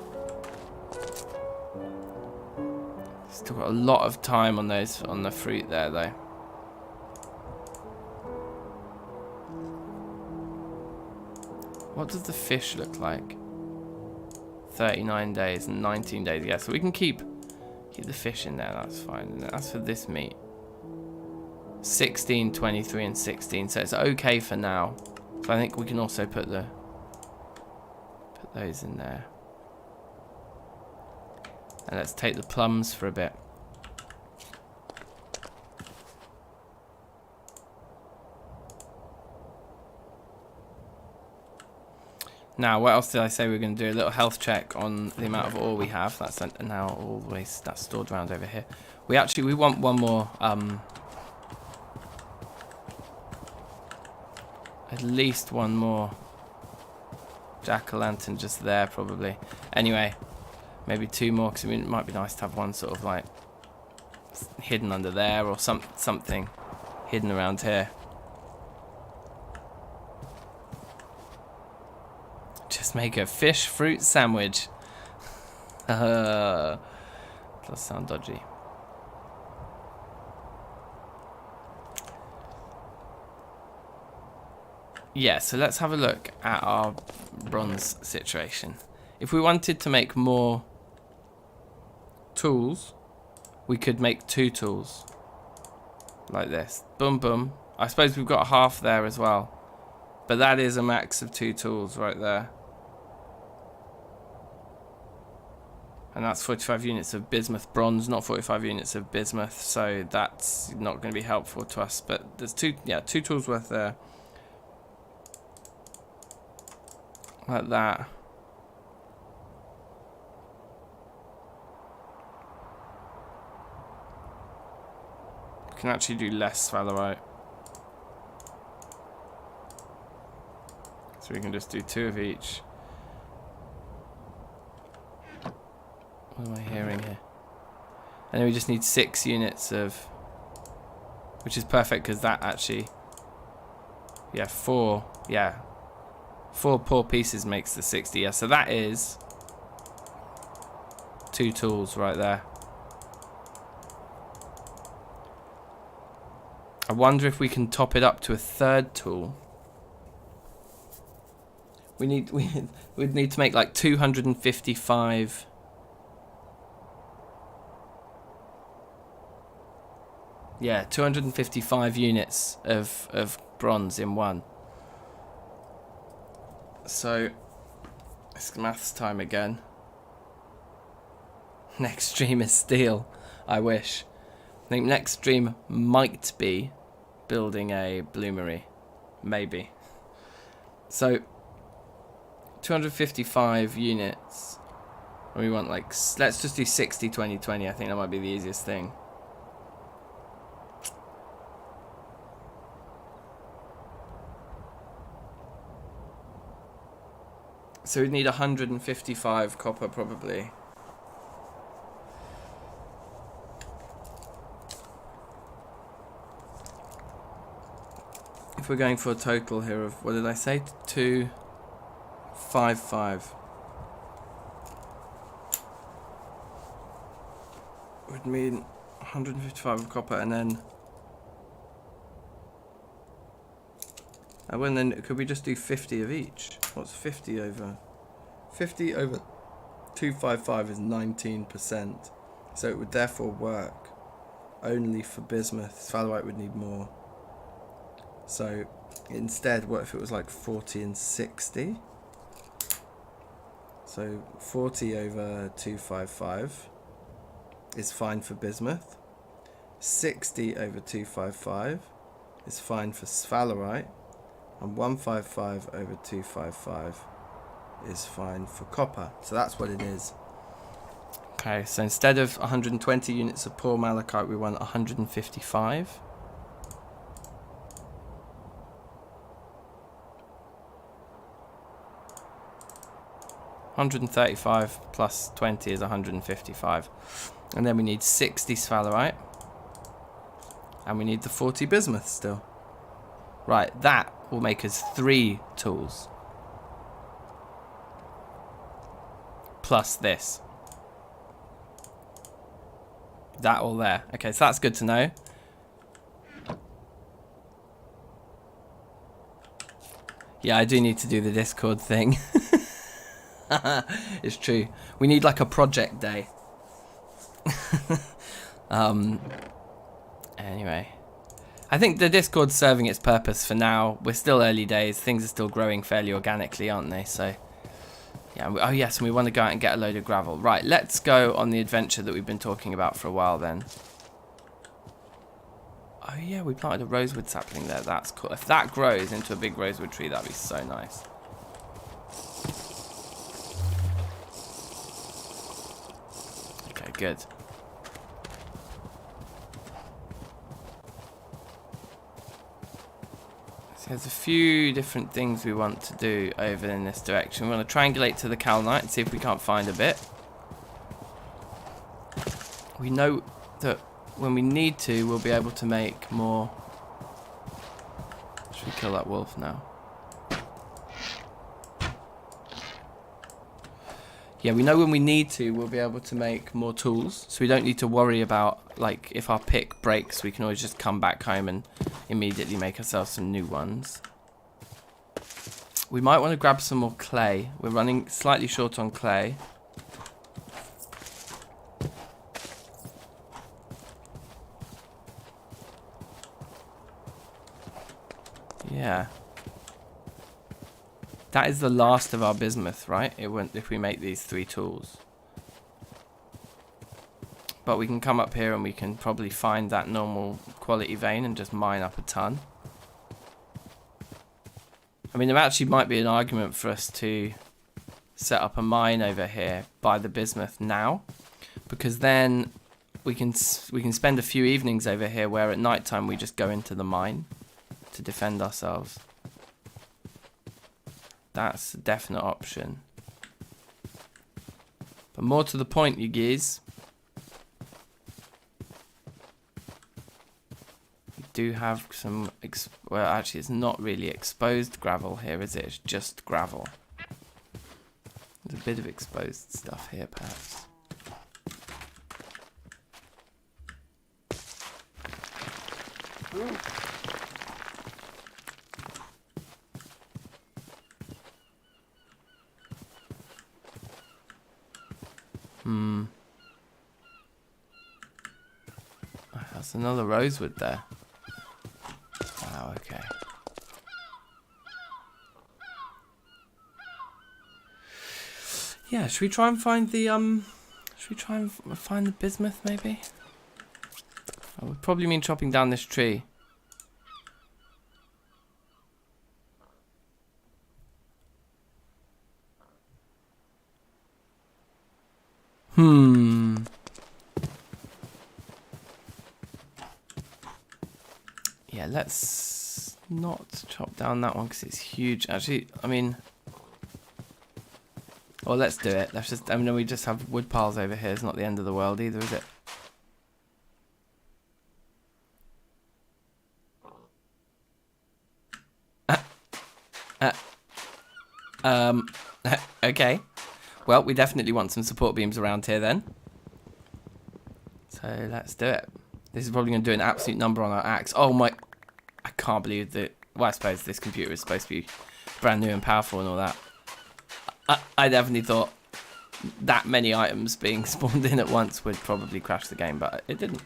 Still got a lot of time on those, on the fruit there though. What does the fish look like? 39 days and 19 days. Yeah, so we can keep the fish in there. That's fine. And that's for this meat. 16, 23, and 16. So it's okay for now. So I think we can also put those in there. And let's take the plums for a bit. Now, what else did I say we were going to do? A little health check on the amount of ore we have. That's now always that's stored around over here. We want one more. At least one more jack-o'-lantern just there, probably. Anyway, maybe 2 more, because it might be nice to have one sort of like hidden under there, or something hidden around here. Just make a fish fruit sandwich. Does sound dodgy. Yeah, so let's have a look at our bronze situation. If we wanted to make more tools, we could make 2 tools. Like this. Boom, boom. I suppose we've got half there as well. But that is a max of 2 tools right there. And that's 45 units of bismuth bronze, not 45 units of bismuth. So that's not going to be helpful to us. But there's 2 tools worth there. Like that. We can actually do less sphalerite. So we can just do 2 of each. What am I hearing here? And then we just need 6 units of... Which is perfect because that actually... Yeah, 4. Yeah. 4 poor pieces makes the 60. Yeah, so that is 2 tools right there. I wonder if we can top it up to a 3rd tool. We'd need to make like 255. Yeah, 255 units of bronze in one. So, it's maths time again. Next stream is steel. I wish. I think next stream might be building a bloomery. Maybe. So, 255 units. We want like, let's just do 60, 20, 20. I think that might be the easiest thing. So we'd need 155 copper probably. If we're going for a total here of, what did I say? 255. Would mean 155 of copper and then... And then could we just do 50 of each? What's 50 over? 50 over 255 is 19%. So it would therefore work only for bismuth. Sphalerite would need more. So instead, what if it was like 40 and 60? So 40 over 255 is fine for bismuth. 60 over 255 is fine for sphalerite. And 155 over 255 is fine for copper. So that's what it is. Okay, so instead of 120 units of poor malachite, we want 155. $135 plus 20 is 155. And then we need 60 sphalerite. And we need the 40 bismuth still. Right, that will make us 3 tools. Plus this. That all there. Okay, so that's good to know. Yeah, I do need to do the Discord thing. It's true. We need like a project day. Anyway. I think the Discord's serving its purpose for now. We're still early days. Things are still growing fairly organically, aren't they? So, yeah. Oh, yes, and we want to go out and get a load of gravel. Right, let's go on the adventure that we've been talking about for a while then. Oh, yeah, we planted a rosewood sapling there. That's cool. If that grows into a big rosewood tree, that'd be so nice. Okay, good. There's a few different things we want to do over in this direction. We want to triangulate to the Calnite and see if we can't find a bit. We know that when we need to, we'll be able to make more. Should we kill that wolf now? Yeah, we know when we need to, we'll be able to make more tools. So we don't need to worry about, like, if our pick breaks, we can always just come back home and immediately make ourselves some new ones. We might want to grab some more clay. We're running slightly short on clay. Yeah. That is the last of our bismuth, right? It won't if we make these 3 tools. But we can come up here and we can probably find that normal quality vein and just mine up a ton. I mean, there actually might be an argument for us to set up a mine over here by the bismuth now, because then we can spend a few evenings over here where at night time we just go into the mine to defend ourselves. That's a definite option. But more to the point, you geese. We do have some... well, actually, it's not really exposed gravel here, is it? It's just gravel. There's a bit of exposed stuff here, perhaps. Ooh. That's another rosewood there. Wow, okay. Yeah, should we try and find the find the bismuth maybe? I would probably mean chopping down this tree. Yeah, let's not chop down that one because it's huge. Actually, I mean... well, let's do it. Let's just... I mean, we just have wood piles over here. It's not the end of the world either, is it? Okay. Well, we definitely want some support beams around here then. So let's do it. This is probably going to do an absolute number on our axe. Oh my... I can't believe that... well, I suppose this computer is supposed to be brand new and powerful and all that. I definitely thought that many items being spawned in at once would probably crash the game, but it didn't.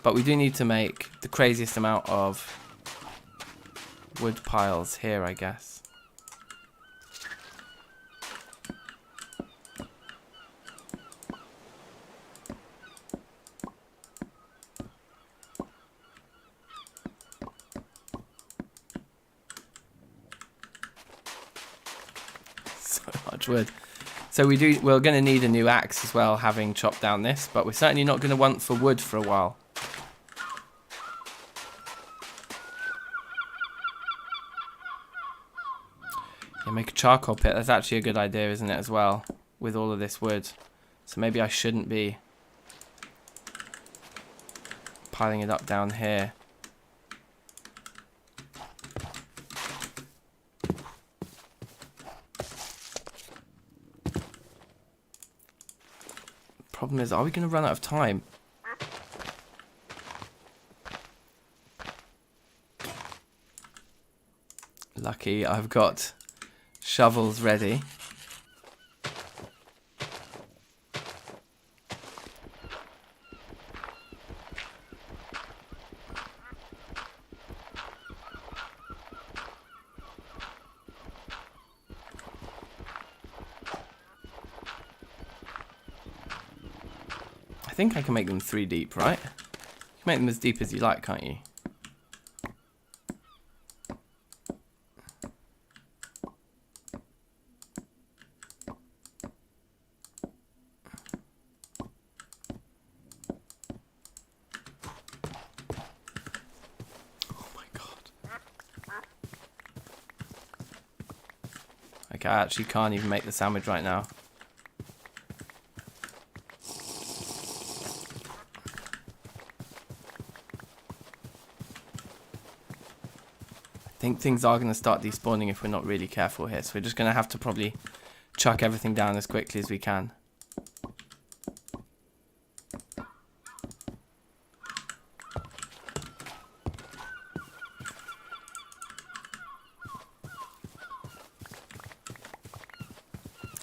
But we do need to make the craziest amount of wood piles here, I guess. So much wood. So we're going to need a new axe as well, having chopped down this, but we're certainly not going to want for wood for a while. Yeah, make a charcoal pit. That's actually a good idea, isn't it, as well, with all of this wood. So maybe I shouldn't be piling it up down here. Problem is, are we going to run out of time? Lucky I've got shovels ready. I think I can make them 3 deep, right? You can make them as deep as you like, can't you? Oh my god. Okay, I actually can't even make the sandwich right now. I think things are going to start despawning if we're not really careful here, so we're just going to have to probably chuck everything down as quickly as we can.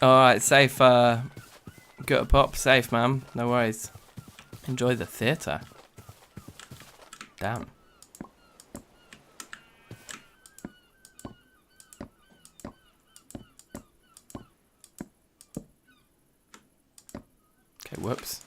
Alright, safe, gut pop, safe, man, no worries. Enjoy the theatre. Damn. Okay, whoops.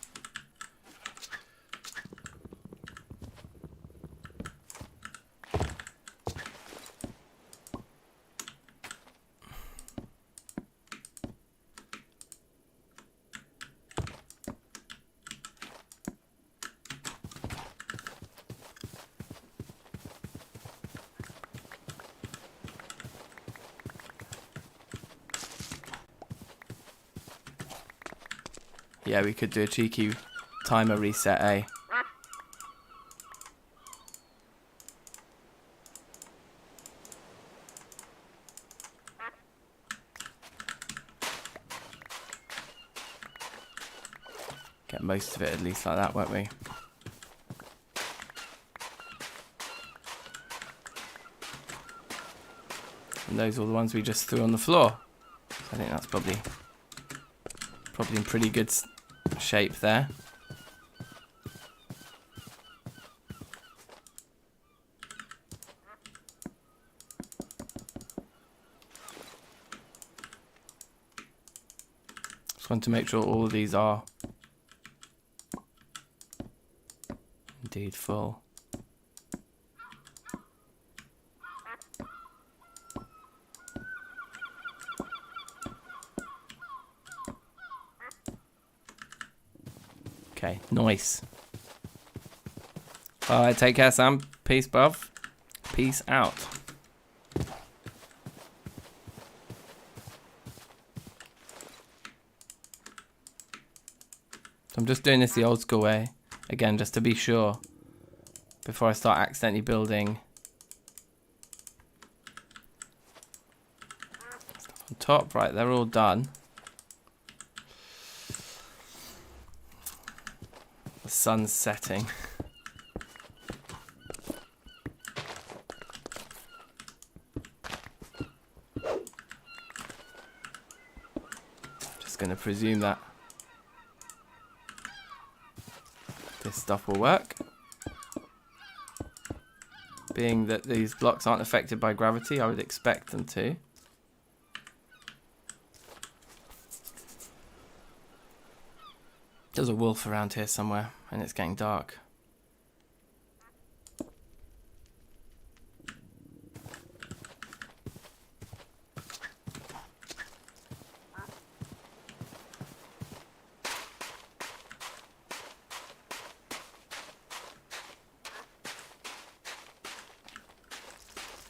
Yeah, we could do a cheeky timer reset, eh? Get most of it at least like that, won't we? And those are the ones we just threw on the floor. So I think that's probably in pretty good shape there. Just want to make sure all of these are indeed full. Okay, nice. Alright, take care, Sam. Peace, bruv. Peace out. So I'm just doing this the old school way. Again, just to be sure. Before I start accidentally building stuff on top. Right, they're all done. The sun's setting. Just going to presume that this stuff will work. being that these blocks aren't affected by gravity. I would expect them to. There's a wolf around here somewhere, and it's getting dark.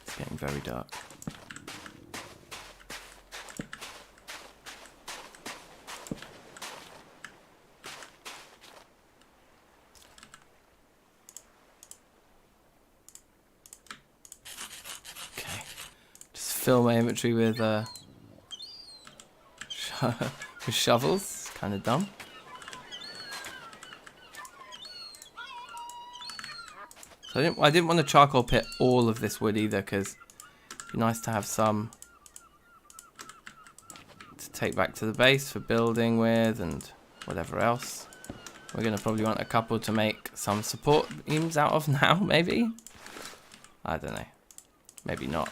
It's getting very dark. Fill my inventory with with shovels. Kind of dumb. So I didn't want to charcoal pit all of this wood either, because it'd be nice to have some to take back to the base for building with and whatever else. We're gonna probably want a couple to make some support beams out of now, maybe. I don't know. Maybe not.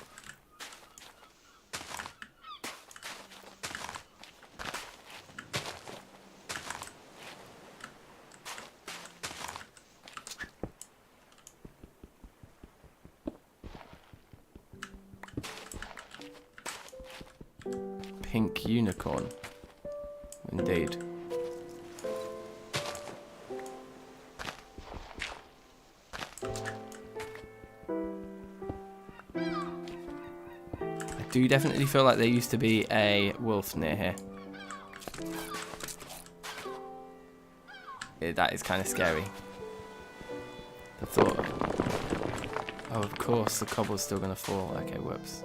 Pink unicorn. Indeed. I do definitely feel like there used to be a wolf near here. Yeah, that is kind of scary. The thought of... Oh, of course, the cobble's still going to fall. Okay, whoops.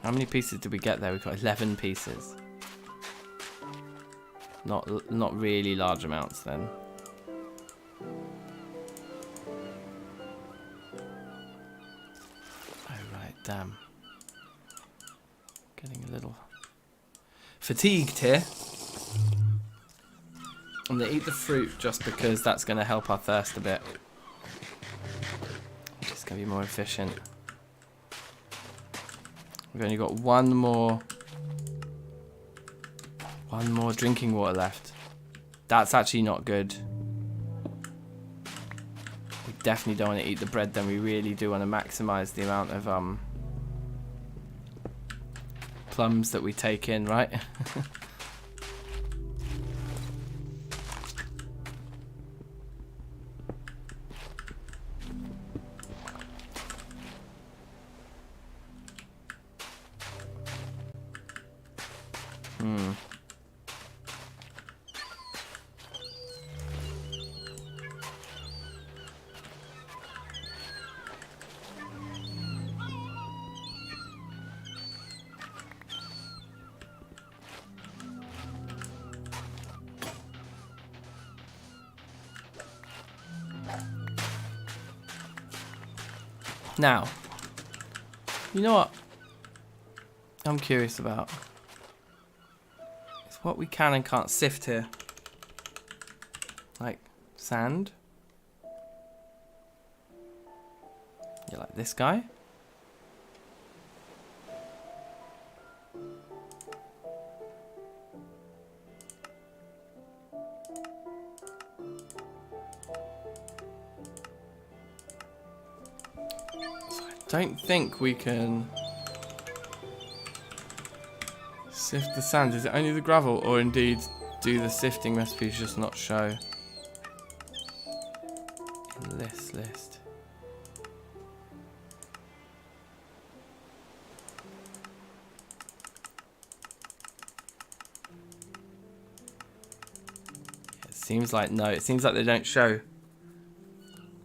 How many pieces did we get there? We got 11 pieces. Not really large amounts then. Oh right, damn. Getting a little fatigued here. I'm gonna eat the fruit just because that's gonna help our thirst a bit. It's gonna be more efficient. We've only got one more drinking water left. That's actually not good. We definitely don't want to eat the bread then. We really do want to maximize the amount of plums that we take in, right? Now, you know what I'm curious about? It's what we can and can't sift here. Like sand. You like this guy? Don't think we can sift the sand. Is it only the gravel, or indeed do the sifting recipes just not show in this list? It seems like no. It seems like they don't show.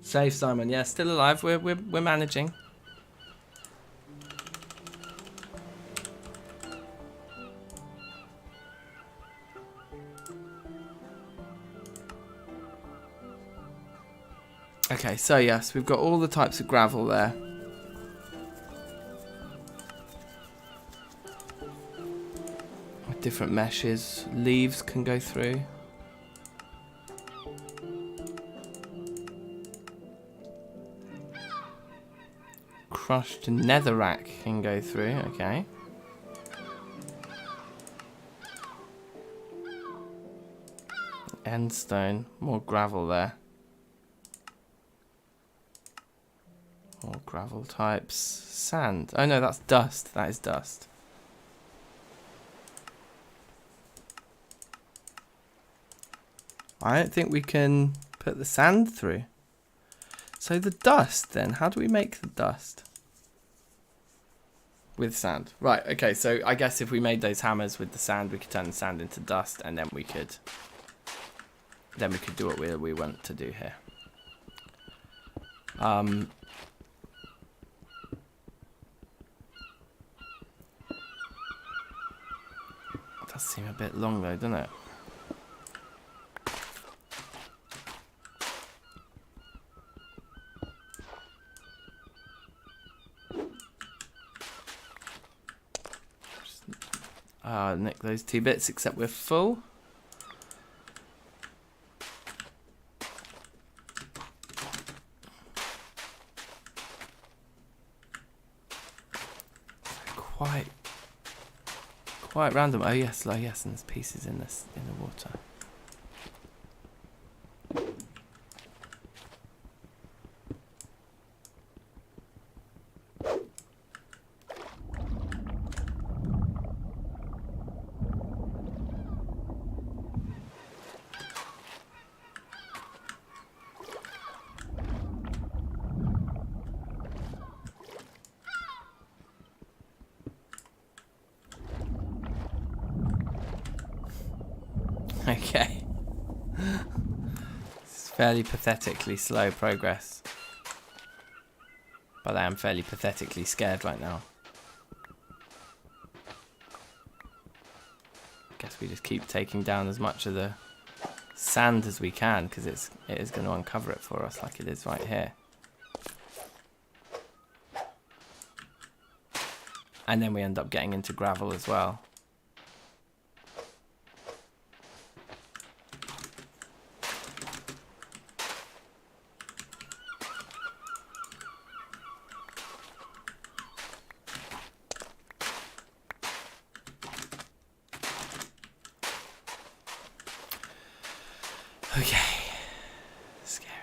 Save, Simon. Yeah, still alive. We're managing. Okay, so yes, we've got all the types of gravel there. different meshes. Leaves can go through. Crushed netherrack can go through, okay. Endstone, more gravel there. More gravel types. Sand. Oh no, that's dust. That is dust. I don't think we can put the sand through. So the dust then, how do we make the dust? With sand. Right, okay, so I guess if we made those hammers with the sand, we could turn the sand into dust, and then we could do what we want to do here. It does seem a bit long though, doesn't it? Nick those 2 bits, except we're full. Quite random. Oh yes, and there's pieces in this in the water. Okay. It's fairly pathetically slow progress. But I am fairly pathetically scared right now. Guess we just keep taking down as much of the sand as we can, because it is going to uncover it for us like it is right here. And then we end up getting into gravel as well. Okay. Scary.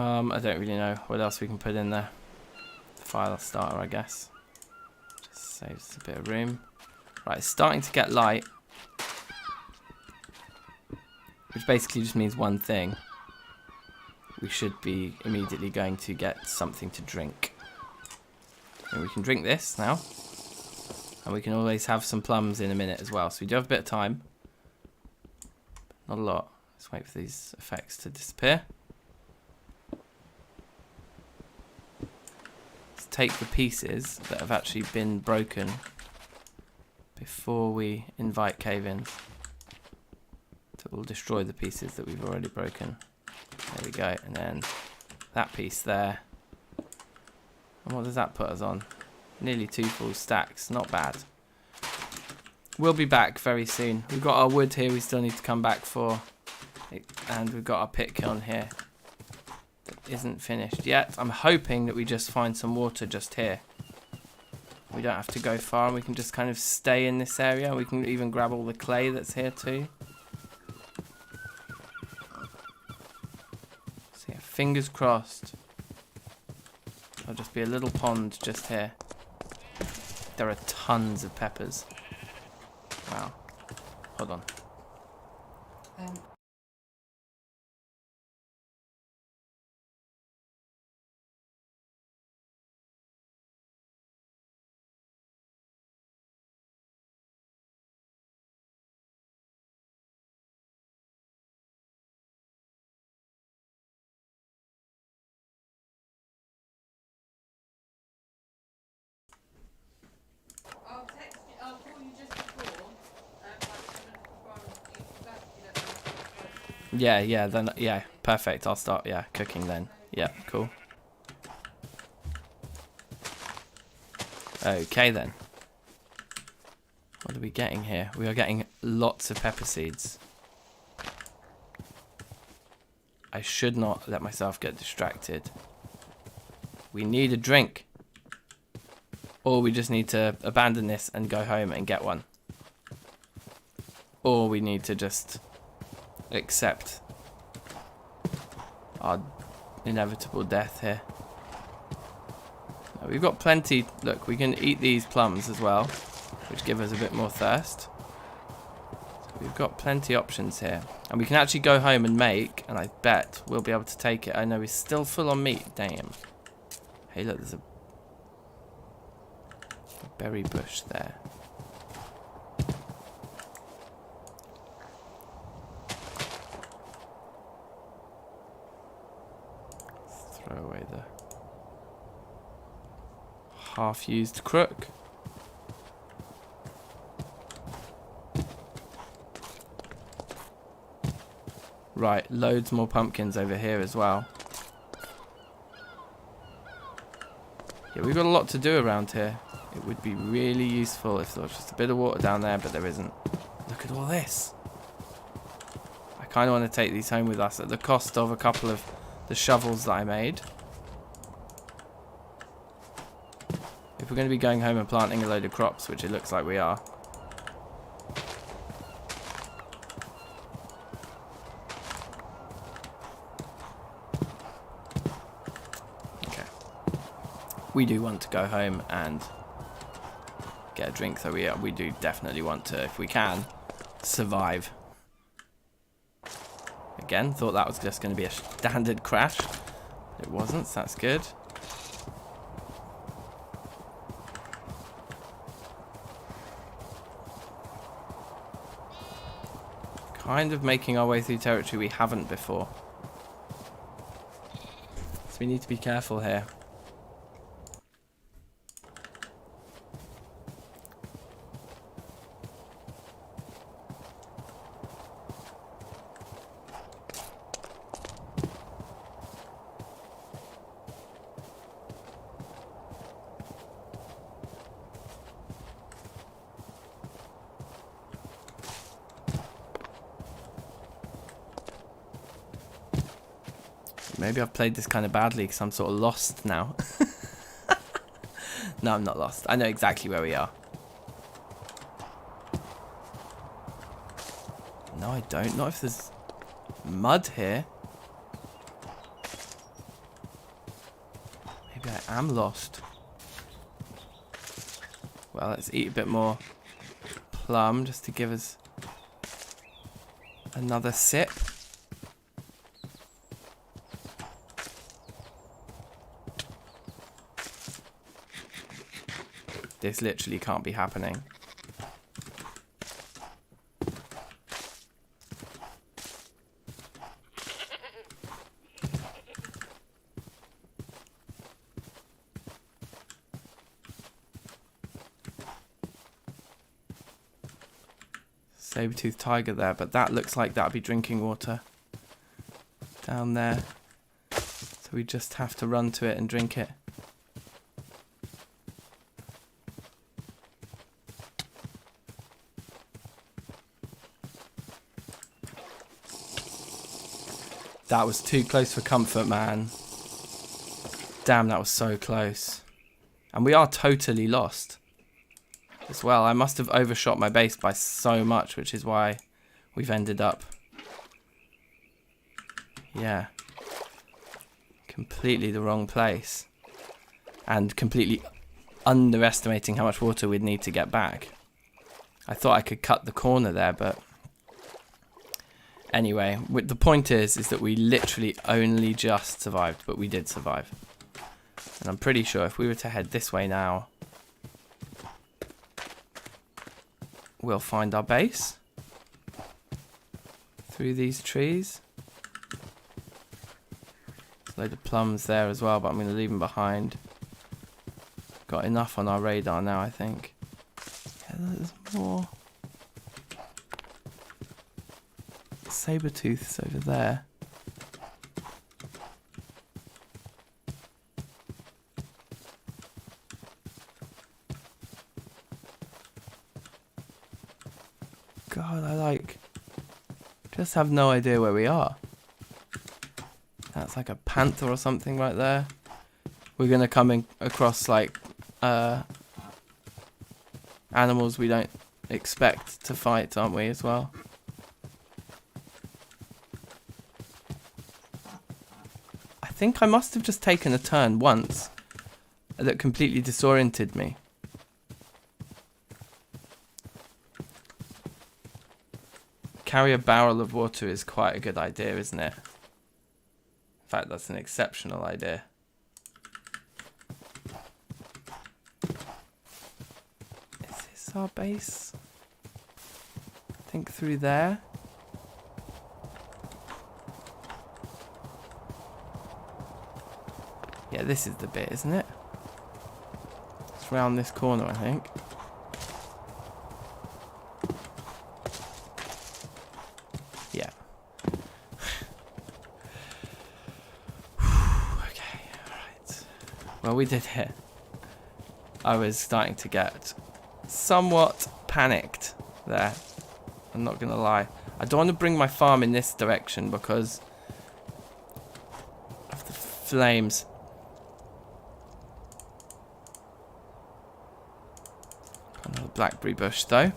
I don't really know what else we can put in there. File starter, I guess. Just saves a bit of room. Right, it's starting to get light. Which basically just means one thing. We should be immediately going to get something to drink. And we can drink this now. And we can always have some plums in a minute as well. So we do have a bit of time. Not a lot. Let's wait for these effects to disappear. Let's take the pieces that have actually been broken before we invite cave-ins. So we'll destroy the pieces that we've already broken. There we go. And then that piece there. And what does that put us on? Nearly 2 full stacks. Not bad. We'll be back very soon. We've got our wood here we still need to come back for. And we've got our pit kiln here that isn't finished yet. I'm hoping that we just find some water just here. We don't have to go far and we can just kind of stay in this area. We can even grab all the clay that's here too. So yeah, fingers crossed. There'll just be a little pond just here. There are tons of peppers. Wow. Hold on. Yeah, then, yeah, perfect. I'll start, cooking then. Yeah, cool. Okay, then. What are we getting here? We are getting lots of pepper seeds. I should not let myself get distracted. We need a drink. Or we just need to abandon this and go home and get one. Or we need to just accept our inevitable death here. We've got plenty. Look, we can eat these plums as well, which give us a bit more thirst. So we've got plenty options here. And we can actually go home and make, and I bet we'll be able to take it. I know he's still full on meat. Damn. Hey, look, there's a berry bush there. Throw away the half-used crook. Right, loads more pumpkins over here as well. Yeah, we've got a lot to do around here. It would be really useful if there was just a bit of water down there, but there isn't. Look at all this. I kind of want to take these home with us at the cost of a couple of the shovels that I made. If we're going to be going home and planting a load of crops, which it looks like we are. Okay. We do want to go home and get a drink, so we do definitely want to, if we can, survive. Again, thought that was just going to be a standard crash. It wasn't, so that's good. Kind of making our way through territory we haven't before. So we need to be careful here. Maybe I've played this kind of badly because I'm sort of lost now. No, I'm not lost. I know exactly where we are. No, I don't. Not if there's mud here. Maybe I am lost. Well, let's eat a bit more plum just to give us another sip. This literally can't be happening. Saber-toothed tiger there, but that looks like that'd be drinking water down there. So we just have to run to it and drink it. That was too close for comfort, man. Damn, that was so close. And we are totally lost as well. I must have overshot my base by so much, which is why we've ended up, yeah, completely the wrong place. And completely underestimating how much water we'd need to get back. I thought I could cut the corner there, but anyway, the point is that we literally only just survived, but we did survive. And I'm pretty sure if we were to head this way now, we'll find our base through these trees. There's a load of plums there as well, but I'm going to leave them behind. Got enough on our radar now, I think. Yeah, there's more saber-tooth's over there. God, I just have no idea where we are. That's like a panther or something right there. We're gonna come in across like animals we don't expect to fight, aren't we, as well? I think I must have just taken a turn once that completely disoriented me. Carry a barrel of water is quite a good idea, isn't it? In fact, that's an exceptional idea. Is this our base? I think through there. Yeah, this is the bit, isn't it? It's round this corner, I think. Yeah. Okay, alright. Well, we did it. I was starting to get somewhat panicked there. I'm not going to lie. I don't want to bring my farm in this direction because of the flames. Another blackberry bush, though.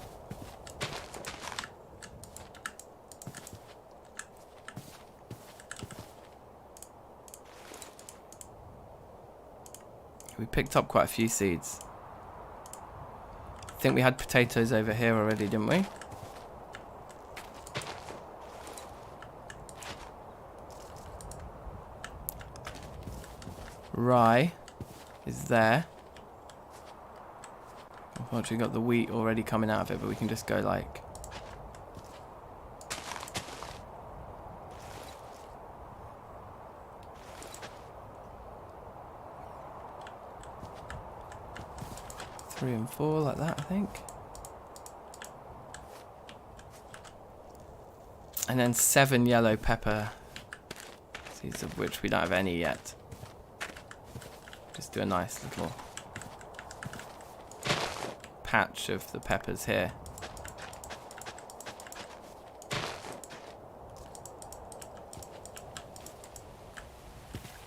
We picked up quite a few seeds. I think we had potatoes over here already, didn't we? Rye is there. Unfortunately, we've got the wheat already coming out of it, but we can just go like... three and four like that, I think. And then 7 yellow pepper seeds, of which we don't have any yet. Just do a nice little patch of the peppers here.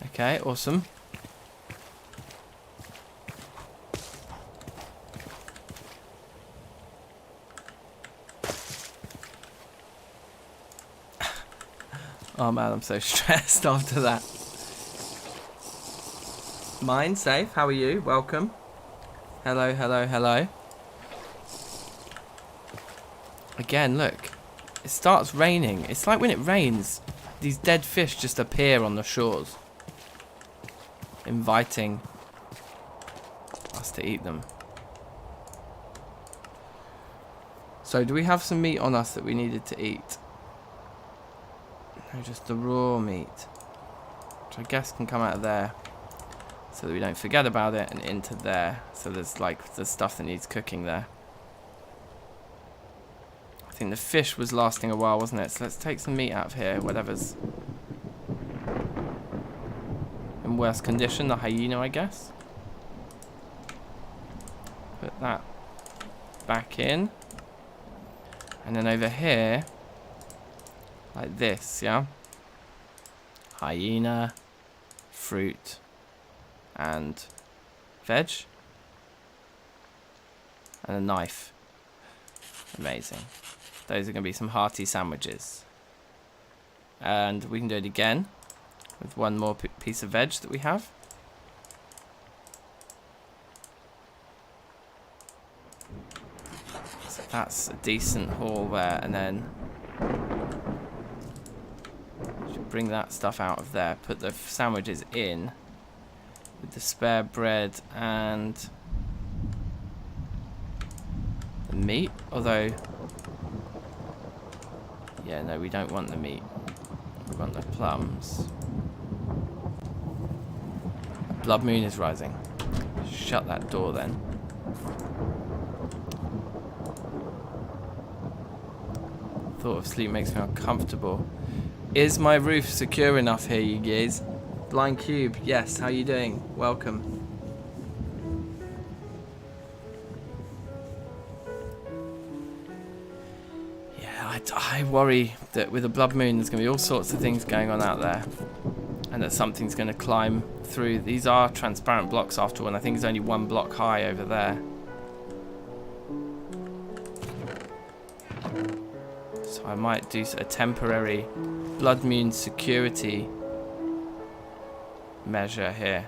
Okay, awesome. Oh man, I'm so stressed after that. Mine safe, how are you? Welcome. Hello, hello, hello. Again, look. It starts raining. It's like when it rains, these dead fish just appear on the shores, inviting us to eat them. So, do we have some meat on us that we needed to eat? No, just the raw meat, which I guess can come out of there, so that we don't forget about it, and into there. So there's like the stuff that needs cooking there. I think the fish was lasting a while, wasn't it? So let's take some meat out of here, whatever's in worse condition. The hyena, I guess. Put that back in. And then over here, like this, yeah? Hyena, fruit, and veg. And a knife. Amazing. Those are going to be some hearty sandwiches. And we can do it again with one more piece of veg that we have. So that's a decent haul there. And then bring that stuff out of there. Put the sandwiches in with the spare bread and the meat. Although, yeah, no, we don't want the meat. We want the plums. Blood moon is rising. Shut that door then. Thought of sleep makes me uncomfortable. Is my roof secure enough here, you guys? Blind Cube, yes, how you doing? Welcome. Yeah, I worry that with a blood moon there's going to be all sorts of things going on out there. And that something's going to climb through. These are transparent blocks after all, and I think it's only 1 block high over there. So I might do a temporary blood moon security measure here.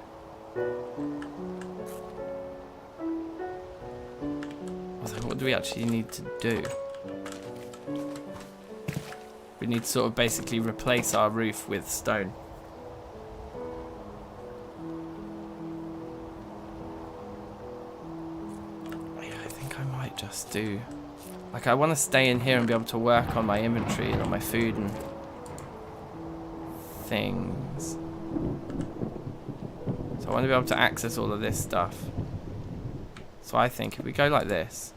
What do we actually need to do? We need to sort of basically replace our roof with stone. Just do, like, I want to stay in here and be able to work on my inventory and on my food and things. So I want to be able to access all of this stuff. So I think if we go like this,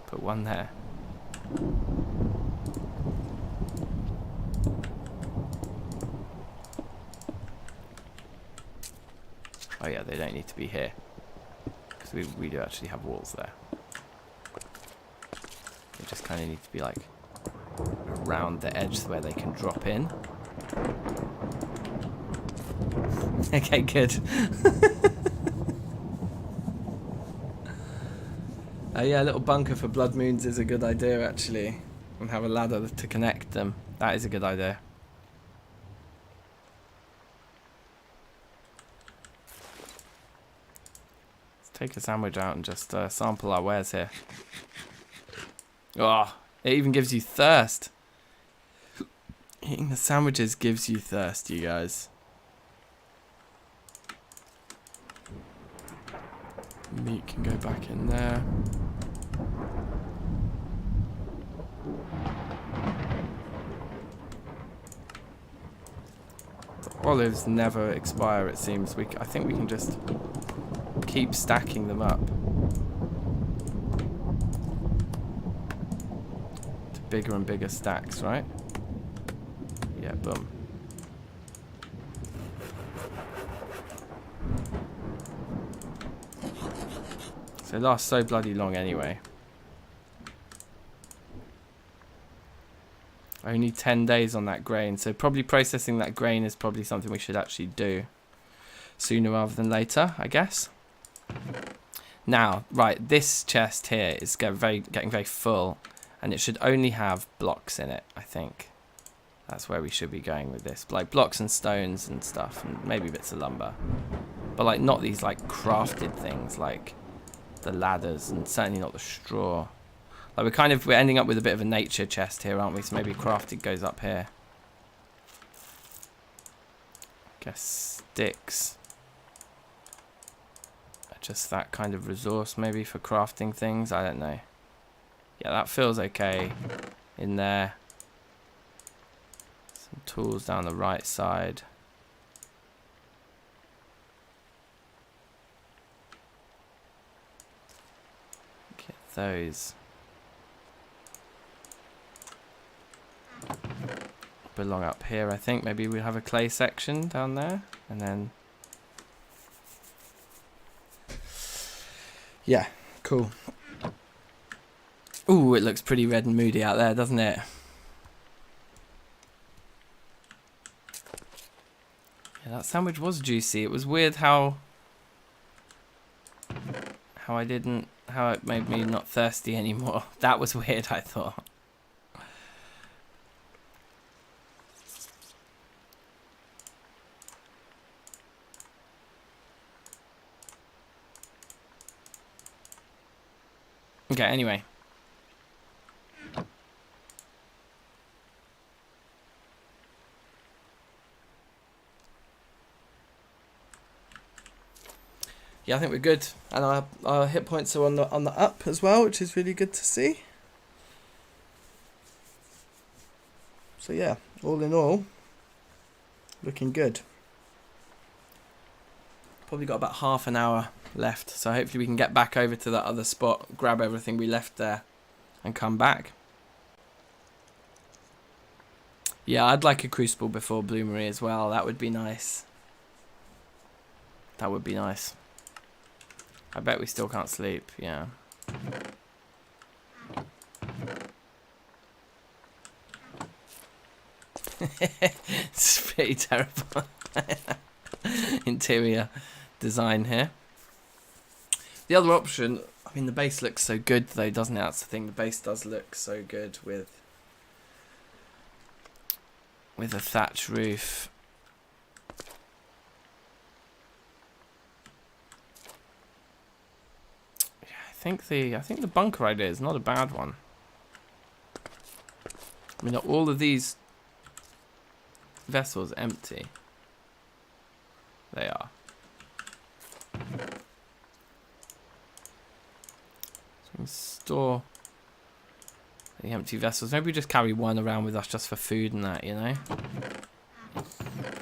put one there. Oh yeah, they don't need to be here. We do actually have walls there. They just kind of need to be like around the edge where they can drop in. Okay, good. Yeah, a little bunker for blood moons is a good idea actually. And have a ladder to connect them. That is a good idea. Take a sandwich out and just sample our wares here. Oh, it even gives you thirst. Eating the sandwiches gives you thirst, you guys. Meat can go back in there. The olives never expire, it seems. I think we can just keep stacking them up to bigger and bigger stacks, right? Yeah, boom. So it lasts so bloody long anyway. Only 10 days on that grain, so probably processing that grain is probably something we should actually do sooner rather than later, I guess. Now, right, this chest here is getting very full, and it should only have blocks in it, I think. That's where we should be going with this. Like blocks and stones and stuff, and maybe bits of lumber. But like not these like crafted things like the ladders, and certainly not the straw. Like we're ending up with a bit of a nature chest here, aren't we? So maybe crafted goes up here. Guess sticks. Just that kind of resource maybe for crafting things. I don't know. Yeah, that feels okay in there. Some tools down the right side. Get those. Belong up here, I think. Maybe we have a clay section down there, and then yeah, cool. Ooh, it looks pretty red and moody out there, doesn't it? Yeah, that sandwich was juicy. It was weird how it made me not thirsty anymore. That was weird, I thought. Okay, anyway. Yeah, I think we're good, and our hit points are on the up as well, which is really good to see. So yeah, all in all, looking good. Probably got about half an hour left, so hopefully we can get back over to that other spot, grab everything we left there, and come back. Yeah, I'd like a crucible before bloomery as well. That would be nice. That would be nice. I bet we still can't sleep. Yeah. It's pretty terrible. Interior design here. The other option, I mean, the base looks so good though, doesn't it? That's the thing. The base does look so good with a thatch roof. Yeah, I think the bunker idea is not a bad one. I mean, are all of these vessels empty? They are. So we can store the empty vessels. Maybe we just carry one around with us just for food and that, you know?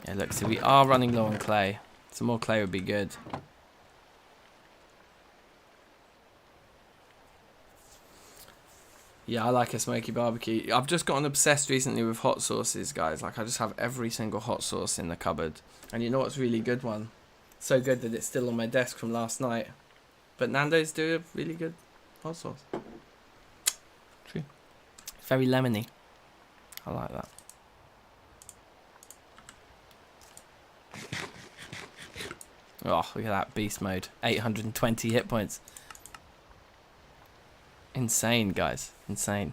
Yeah, look, so we are running low on clay. Some more clay would be good. Yeah, I like a smoky barbecue. I've just gotten obsessed recently with hot sauces, guys. Like, I just have every single hot sauce in the cupboard. And you know what's a really good one? So good that it's still on my desk from last night. But Nando's do a really good hot sauce. True. Very lemony. I like that. Oh, look at that beast mode. 820 hit points. Insane, guys. Insane.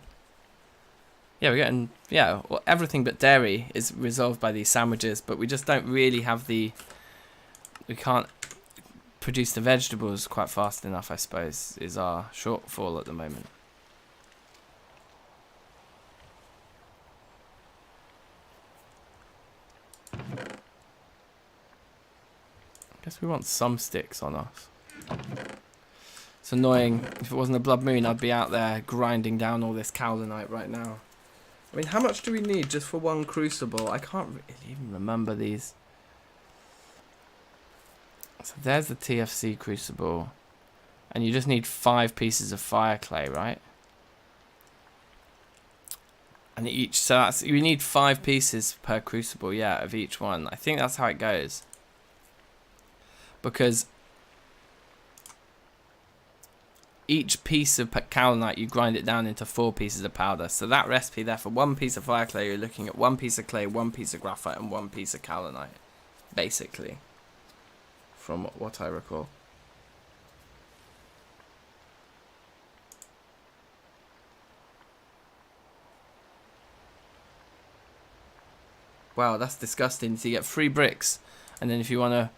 Yeah, we're getting... Yeah, well, everything but dairy is resolved by these sandwiches, but we just don't really have the... We can't produce the vegetables quite fast enough, I suppose, is our shortfall at the moment. Guess we want some sticks on us. It's annoying. If it wasn't a blood moon, I'd be out there grinding down all this kaolinite right now. I mean, how much do we need just for one crucible? I can't really even remember these. So there's the TFC crucible. And you just need 5 pieces of fire clay, right? And each, so that's, you need 5 pieces per crucible, yeah, of each one. I think that's how it goes. Because each piece of kaolinite, you grind it down into 4 pieces of powder. So that recipe there, for 1 piece of fire clay, you're looking at 1 piece of clay, 1 piece of graphite, and 1 piece of kaolinite, basically, from what I recall. Wow, that's disgusting. So you get 3 bricks, and then if you want to...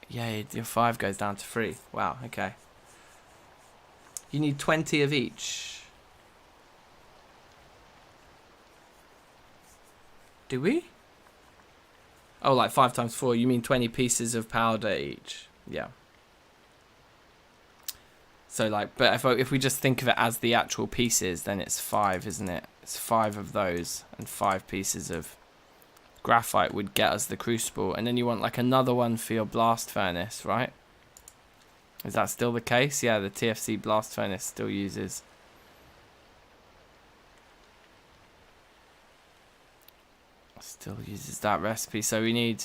Yeah, your 5 goes down to 3. Wow, okay. You need 20 of each. Do we? Oh, like 5 times 4. You mean 20 pieces of powder each. Yeah. So, like, but if we just think of it as the actual pieces, then it's 5, isn't it? It's 5 of those, and 5 pieces of graphite would get us the crucible. And then you want, like, another one for your blast furnace, right? Is that still the case? Yeah, the TFC blast furnace still uses... Still uses that recipe, so we need...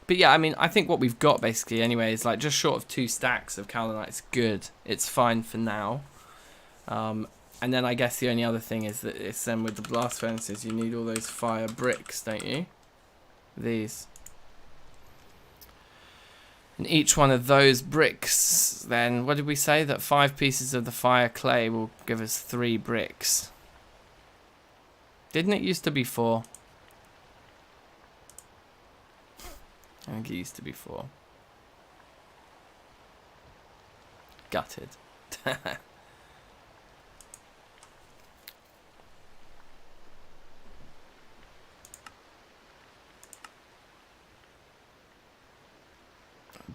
But yeah, I mean, I think what we've got basically anyway is like just short of 2 stacks of kaolinite. It's good. It's fine for now. And then I guess the only other thing is that it's then with the blast furnaces, you need all those fire bricks, don't you? These. And each one of those bricks, then, what did we say? That 5 pieces of the fire clay will give us 3 bricks. Didn't it used to be 4? I think it used to be 4. Gutted.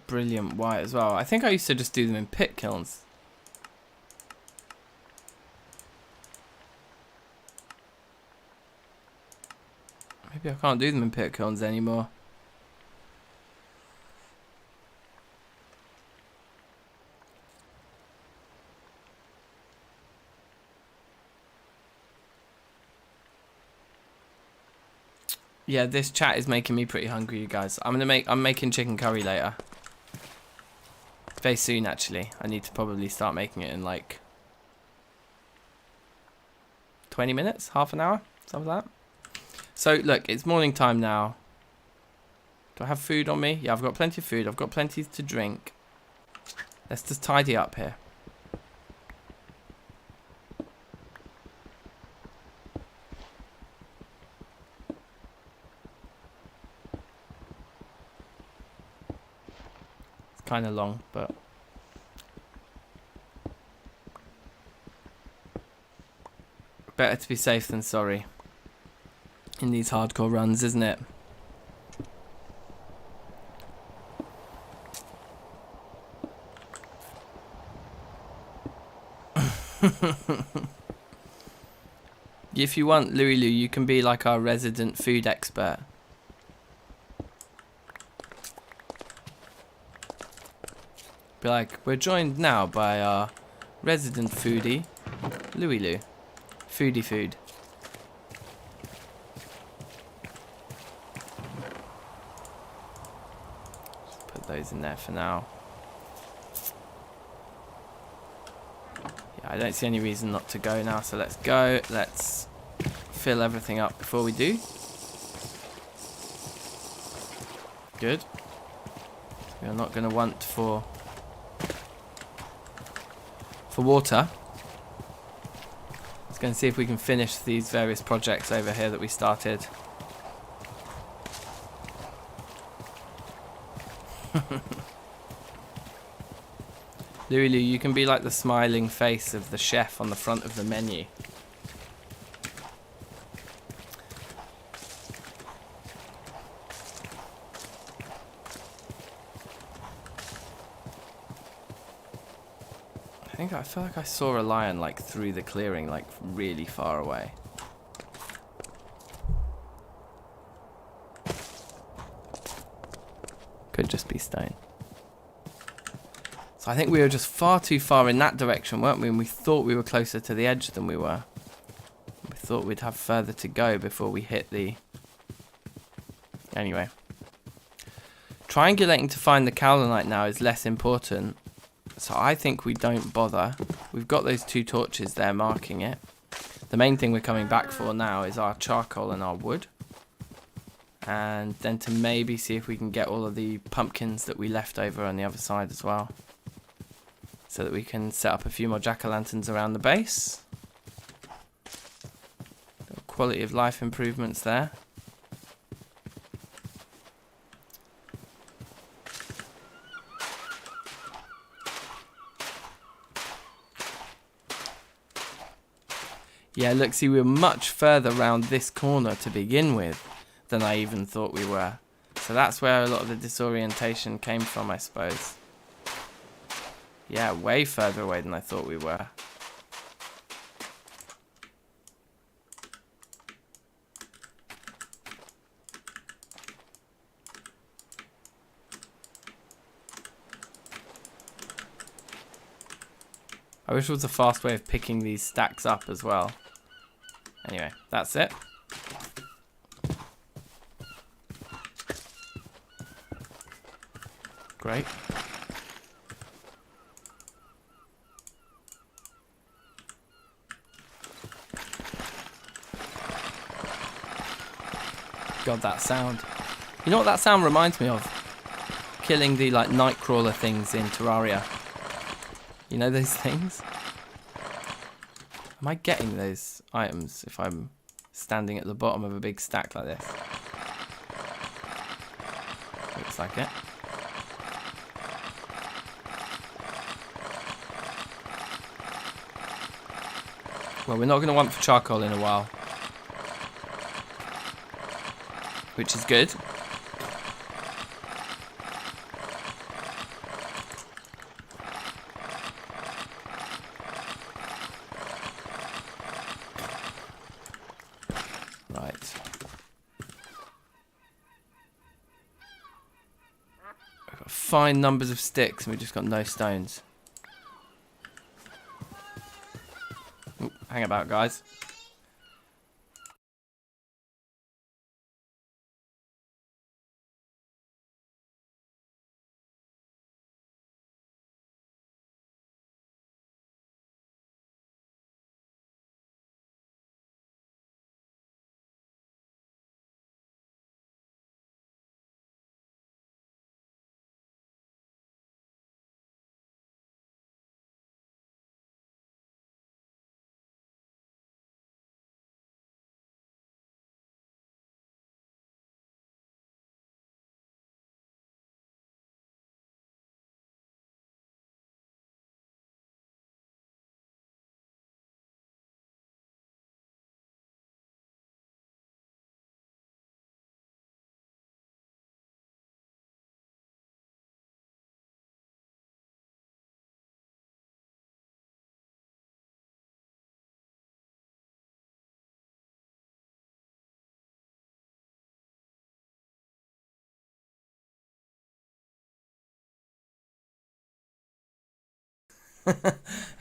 Brilliant white as well. I think I used to just do them in pit kilns. Maybe I can't do them in pit kilns anymore. Yeah, this chat is making me pretty hungry, you guys. I'm making chicken curry later. Very soon, actually. I need to probably start making it in like 20 minutes, half an hour, something like that. So look, it's morning time now. Do I have food on me? Yeah, I've got plenty of food. I've got plenty to drink. Let's just tidy up here. Kind of long, but better to be safe than sorry in these hardcore runs, isn't it? If you want, Louie Lou, you can be like our resident food expert. Be like, we're joined now by our resident foodie, Louie Lou. Foodie food. Just put those in there for now. Yeah, I don't see any reason not to go now, so let's go. Let's fill everything up before we do. Good. We're not going to want for water. Let's go and see if we can finish these various projects over here that we started. Louie Lou, you can be like the smiling face of the chef on the front of the menu. I feel like I saw a lion like through the clearing, like really far away. Could just be stone. So I think we were just far too far in that direction, weren't we? And we thought we were closer to the edge than we were. We thought we'd have further to go before we hit the... Anyway. Triangulating to find the cowlinite now is less important. So I think we don't bother. We've got those two torches there marking it. The main thing we're coming back for now is our charcoal and our wood. And then to maybe see if we can get all of the pumpkins that we left over on the other side as well. So that we can set up a few more jack-o'-lanterns around the base. Quality of life improvements there. Yeah, look, see, we were much further around this corner to begin with than I even thought we were. So that's where a lot of the disorientation came from, I suppose. Yeah, way further away than I thought we were. I wish there was a fast way of picking these stacks up as well. Anyway, that's it. Great. God, that sound. You know what that sound reminds me of? Killing the like nightcrawler things in Terraria. You know those things? Am I getting those items if I'm standing at the bottom of a big stack like this? Looks like it. Well, we're not going to want for charcoal in a while. Which is good. Fine numbers of sticks and we've just got no stones. Ooh, hang about, guys.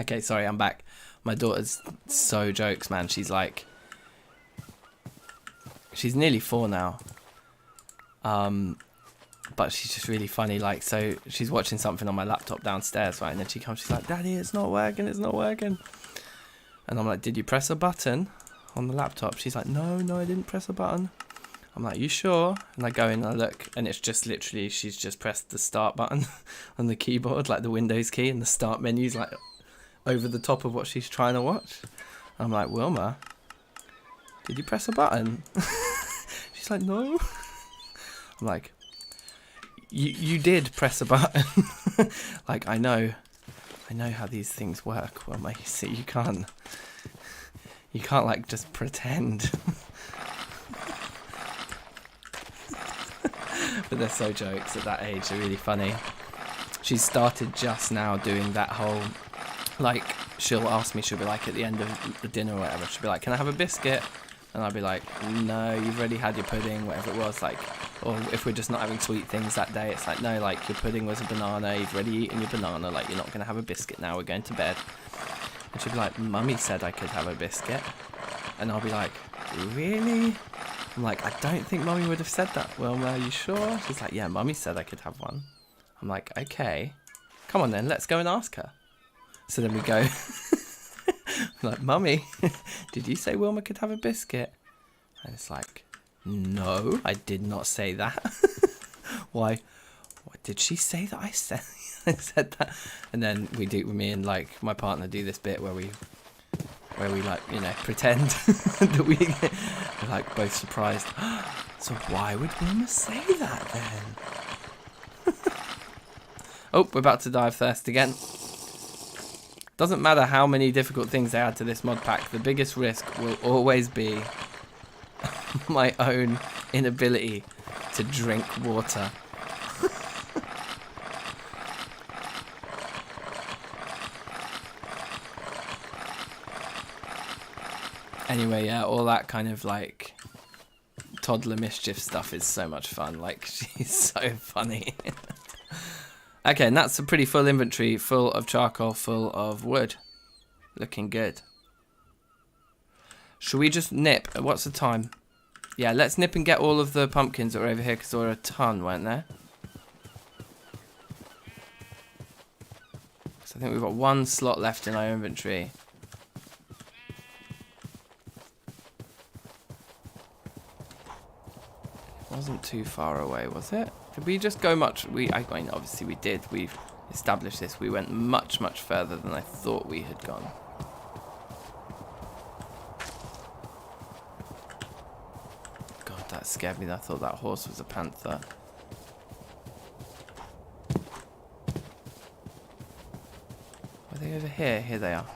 Okay, sorry, I'm back. My daughter's so jokes, man. She's like, she's nearly 4 now. But she's just really funny. Like, so she's watching something on my laptop downstairs, right? And then she comes, she's like, Daddy, it's not working, it's not working. And I'm like, did you press a button on the laptop? She's like, no, I didn't press a button. I'm like, you sure? And I go in and I look, and it's just literally, she's just pressed the start button on the keyboard, like the Windows key, and the start menu's like over the top of what she's trying to watch. I'm like, Wilma, did you press a button? She's like, no. I'm like, you did press a button. Like, I know how these things work, Wilma. You see, you can't like just pretend. But they're so jokes at that age. They're really funny. She's started just now doing that whole, like, she'll ask me, she'll be like, at the end of the dinner or whatever, she'll be like, can I have a biscuit? And I'll be like, no, you've already had your pudding, whatever it was, like, or if we're just not having sweet things that day, it's like, no, like, your pudding was a banana, you've already eaten your banana, like, you're not going to have a biscuit now, we're going to bed. And she'll be like, Mummy said I could have a biscuit. And I'll be like, really? I'm like, I don't think Mummy would have said that. Well, are you sure? She's like, yeah, Mummy said I could have one. I'm like, okay, come on then, let's go and ask her. So then we go, I'm like, Mummy, did you say Wilma could have a biscuit? And it's like, no, I did not say that. Why? What did she say that I said? I said that. And then me and like my partner do this bit where we like, you know, pretend that we're like both surprised. So why would Wilma say that then? Oh, we're about to die of thirst again. Doesn't matter how many difficult things they add to this mod pack, the biggest risk will always be my own inability to drink water. Anyway, yeah, all that kind of like toddler mischief stuff is so much fun. Like, she's so funny. Okay, and that's a pretty full inventory, full of charcoal, full of wood. Looking good. Should we just nip? What's the time? Yeah, let's nip and get all of the pumpkins that were over here, because there were a ton, weren't there? So I think we've got one slot left in our inventory. Wasn't too far away, was it? Did we just go much? I mean, obviously we did. We've established this. We went much, much further than I thought we had gone. God, that scared me. I thought that horse was a panther. Are they over here? Here they are.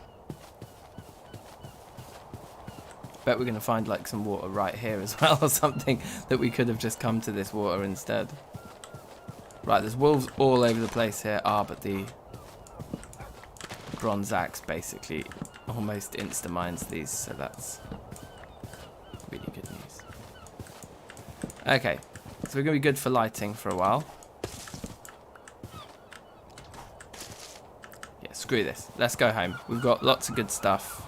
Bet we're going to find like some water right here as well, or something, that we could have just come to this water instead. Right, there's wolves all over the place here. But the bronze axe basically almost insta-mines these, so that's really good news. Okay, so we're going to be good for lighting for a while. Yeah, screw this. Let's go home. We've got lots of good stuff.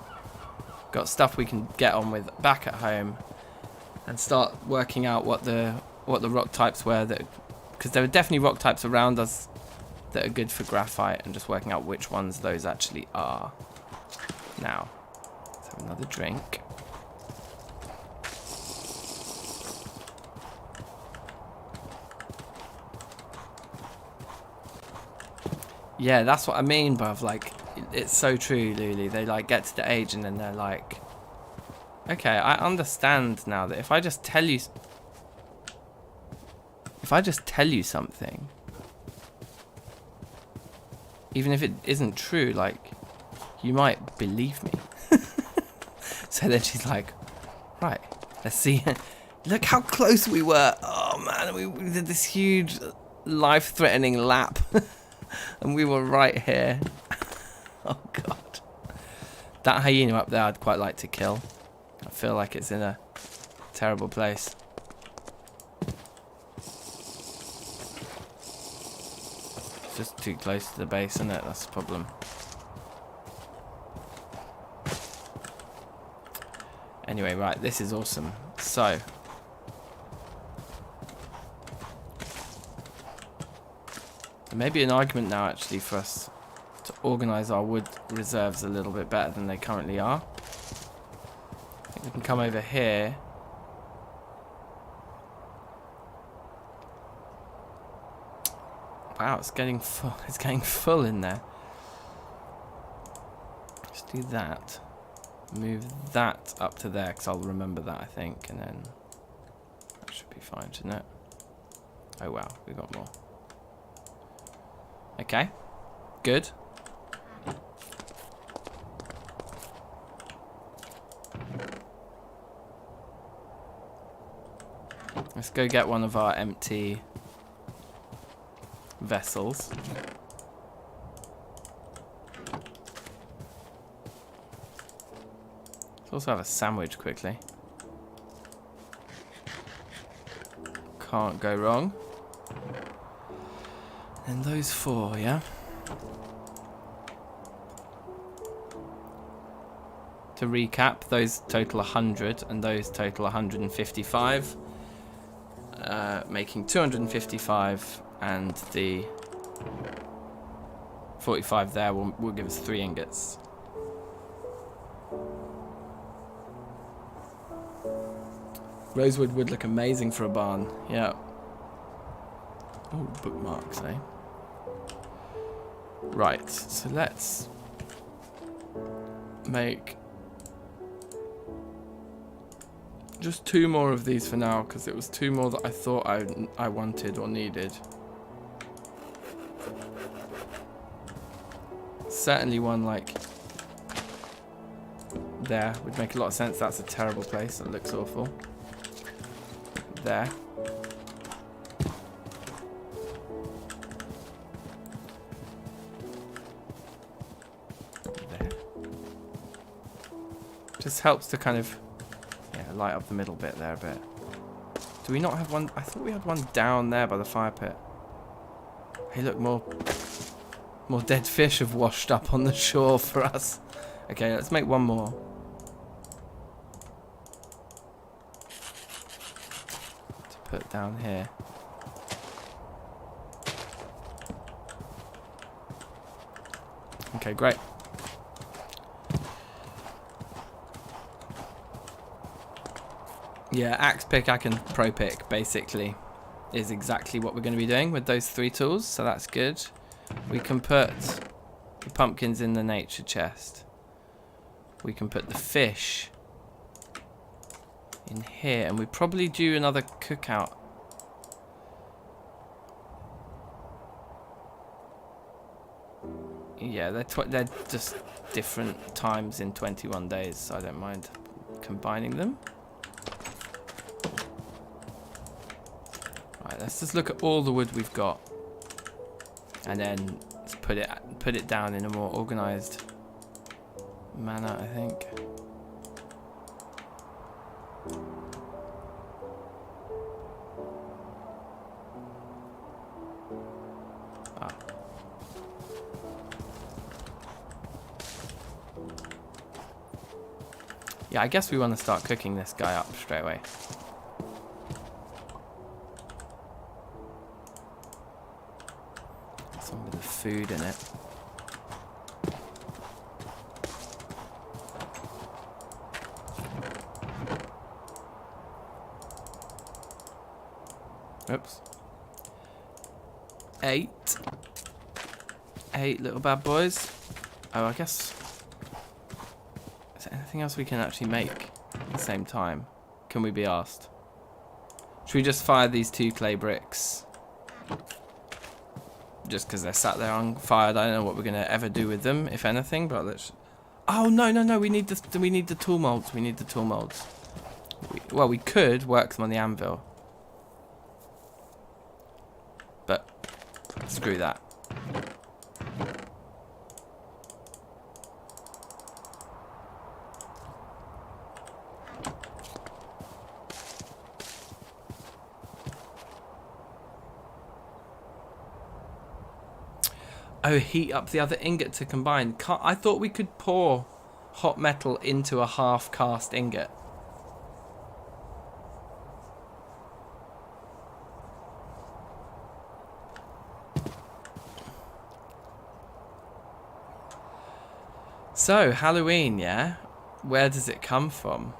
Got stuff we can get on with back at home and start working out what the rock types were, that because there are definitely rock types around us that are good for graphite, and just working out which ones those actually are. Now, let's have another drink. Yeah, that's what I mean, bruv. Like, it's so true, Lulu. They like get to the age and then they're like, okay, I understand now that if I just tell you something, even if it isn't true, like, you might believe me. So then she's like, right, let's see. Look how close we were. Oh man, we did this huge life-threatening lap. And we were right here. Oh god. That hyena up there I'd quite like to kill. I feel like it's in a terrible place. It's just too close to the base, isn't it? That's the problem. Anyway, right, this is awesome. So, there may be an argument now actually for us to organise our wood reserves a little bit better than they currently are. I think we can come over here. Wow, it's getting full. It's getting full in there. Let's do that. Move that up to there because I'll remember that, I think, and then that should be fine, shouldn't it? Oh wow, we got more. Okay, good. Let's go get one of our empty vessels. Let's also have a sandwich quickly. Can't go wrong. And those 4, yeah? To recap, those total 100 and those total 155. Making 255, and the 45 there will give us 3 ingots. Rosewood would look amazing for a barn, yeah. Oh, bookmarks, eh? Right, so let's make just 2 more of these for now, because it was 2 more that I thought I wanted or needed. Certainly one like there would make a lot of sense. That's a terrible place. That looks awful. There. There. Just helps to kind of light up the middle bit there a bit. Do we not have one? I thought we had one down there by the fire pit. Hey, look, more dead fish have washed up on the shore for us. Okay, let's make one more. To put down here. Okay, great. Yeah, axe pick and pro pick basically is exactly what we're going to be doing with those 3 tools, so that's good. We can put the pumpkins in the nature chest. We can put the fish in here, and we probably do another cookout. Yeah, they're just different times in 21 days, so I don't mind combining them. Right, let's just look at all the wood we've got, and then let's put it down in a more organised manner, I think. Yeah, I guess we want to start cooking this guy up straight away. Some with the food in it. Oops. 8 little bad boys. Oh, I guess. Is there anything else we can actually make at the same time? Can we be asked? Should we just fire these 2 clay bricks? Just because they're sat there unfired. I don't know what we're gonna ever do with them, if anything. But let's. Oh no! We need the tool molds. We need the tool molds. Well, we could work them on the anvil, but screw that. Oh, heat up the other ingot to combine. I thought we could pour hot metal into a half-cast ingot. So, Halloween, yeah? Where does it come from?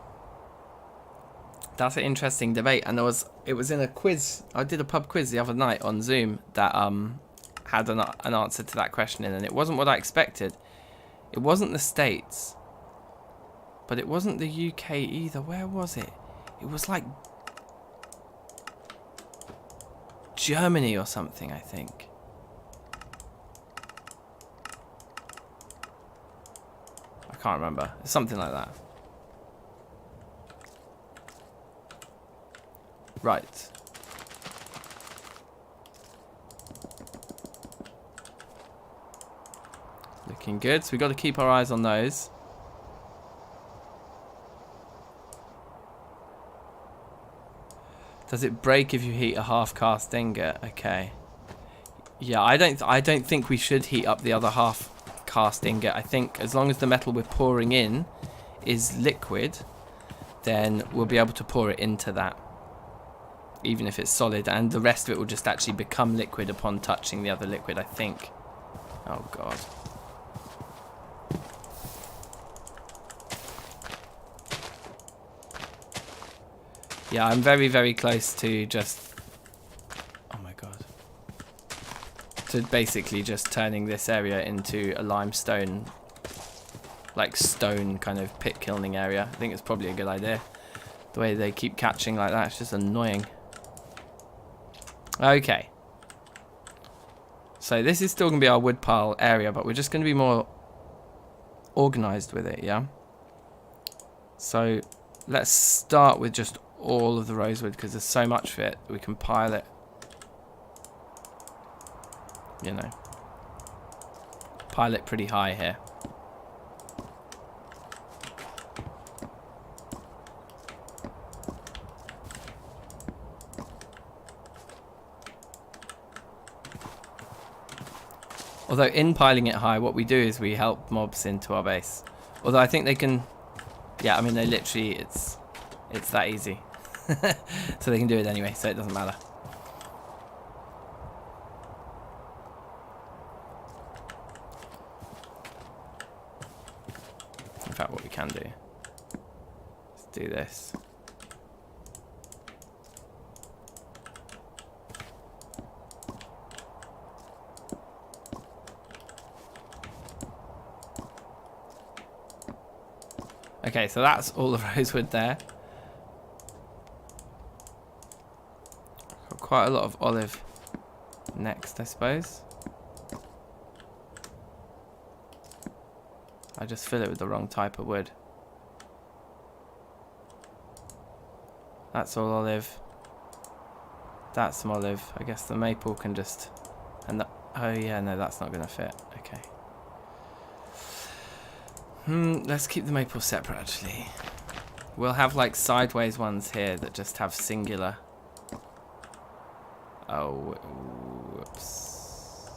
That's an interesting debate, and it was in a quiz. I did a pub quiz the other night on Zoom that had an answer to that question in, and it wasn't what I expected. It wasn't the States, but it wasn't the UK either. Where was it? It was like Germany or something, I think. I can't remember. Something like that. Right. Looking good. So we've got to keep our eyes on those. Does it break if you heat a half cast ingot? Okay. Yeah, I don't think we should heat up the other half cast ingot. I think as long as the metal we're pouring in is liquid, then we'll be able to pour it into that, even if it's solid, and the rest of it will just actually become liquid upon touching the other liquid, I think. Oh god. Yeah, I'm very, very close to just... Oh my god. To basically just turning this area into a limestone, like stone kind of pit kilning area. I think it's probably a good idea. The way they keep catching like that, it's just annoying. Okay. So this is still going to be our woodpile area, but we're just going to be more organized with it, yeah? So let's start with just all of the rosewood, because there's so much of it. We can pile it, you know, pile it pretty high here. Although in piling it high, what we do is we help mobs into our base. Although I think they can, yeah, I mean, they literally, it's that easy. So they can do it anyway, so it doesn't matter. In fact, what we can do, let's do this. Okay, so that's all the rosewood there. Got quite a lot of olive next, I suppose. I just fill it with the wrong type of wood. That's all olive. That's some olive. I guess the maple can just... And the, oh yeah, no, that's not going to fit. Okay. Let's keep the maple separate, actually. We'll have, like, sideways ones here that just have singular. Oh, whoops.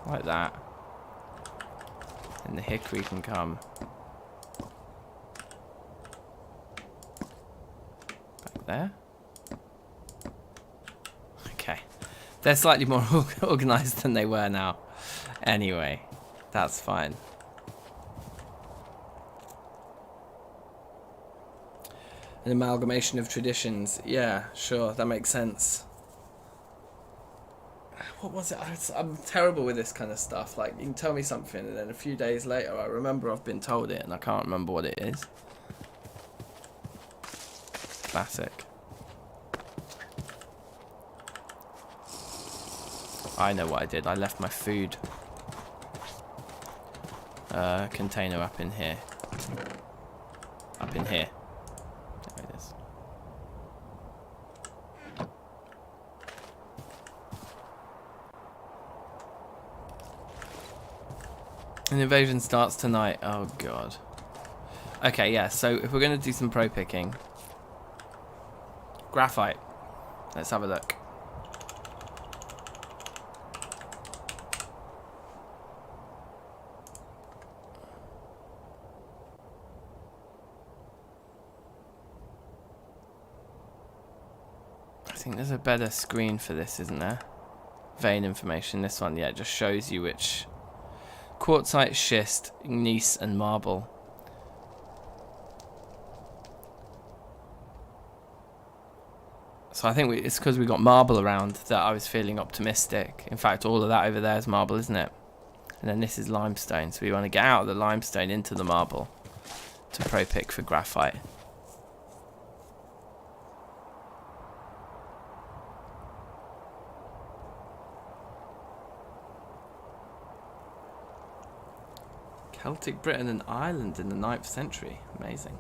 Like that. And the hickory can come there. Okay, they're slightly more organized than they were now. Anyway, that's fine. An amalgamation of traditions. Yeah, sure, that makes sense. What was it? I'm terrible with this kind of stuff. Like, you can tell me something and then a few days later I remember I've been told it and I can't remember what it is. Classic. I know what I did. I left my food container up in here. Up in here. There it is. An invasion starts tonight. Oh god. Okay, yeah, so if we're going to do some pro picking. Graphite. Let's have a look. think there's a better screen for this, isn't there? Vein information. This one, yeah, it just shows you which quartzite, schist, gneiss, and marble. So I think it's because we got marble around that I was feeling optimistic. In fact, all of that over there is marble, isn't it? And then this is limestone. So we want to get out of the limestone into the marble to pro pick for graphite. Celtic Britain and Ireland in the 9th century. Amazing.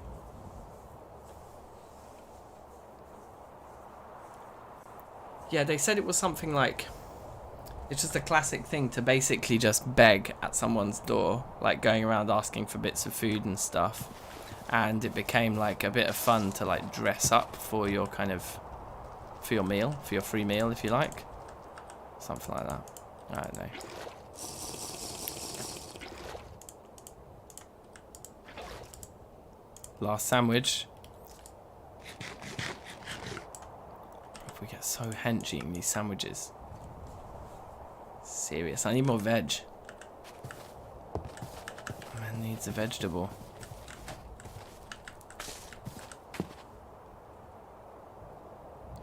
Yeah, they said it was something like, it's just a classic thing to basically just beg at someone's door, like going around asking for bits of food and stuff. And it became like a bit of fun to like dress up for your kind of, for your meal, for your free meal if you like. Something like that. I don't know. Last sandwich. We get so hench eating these sandwiches. Serious. I need more veg. Man needs a vegetable.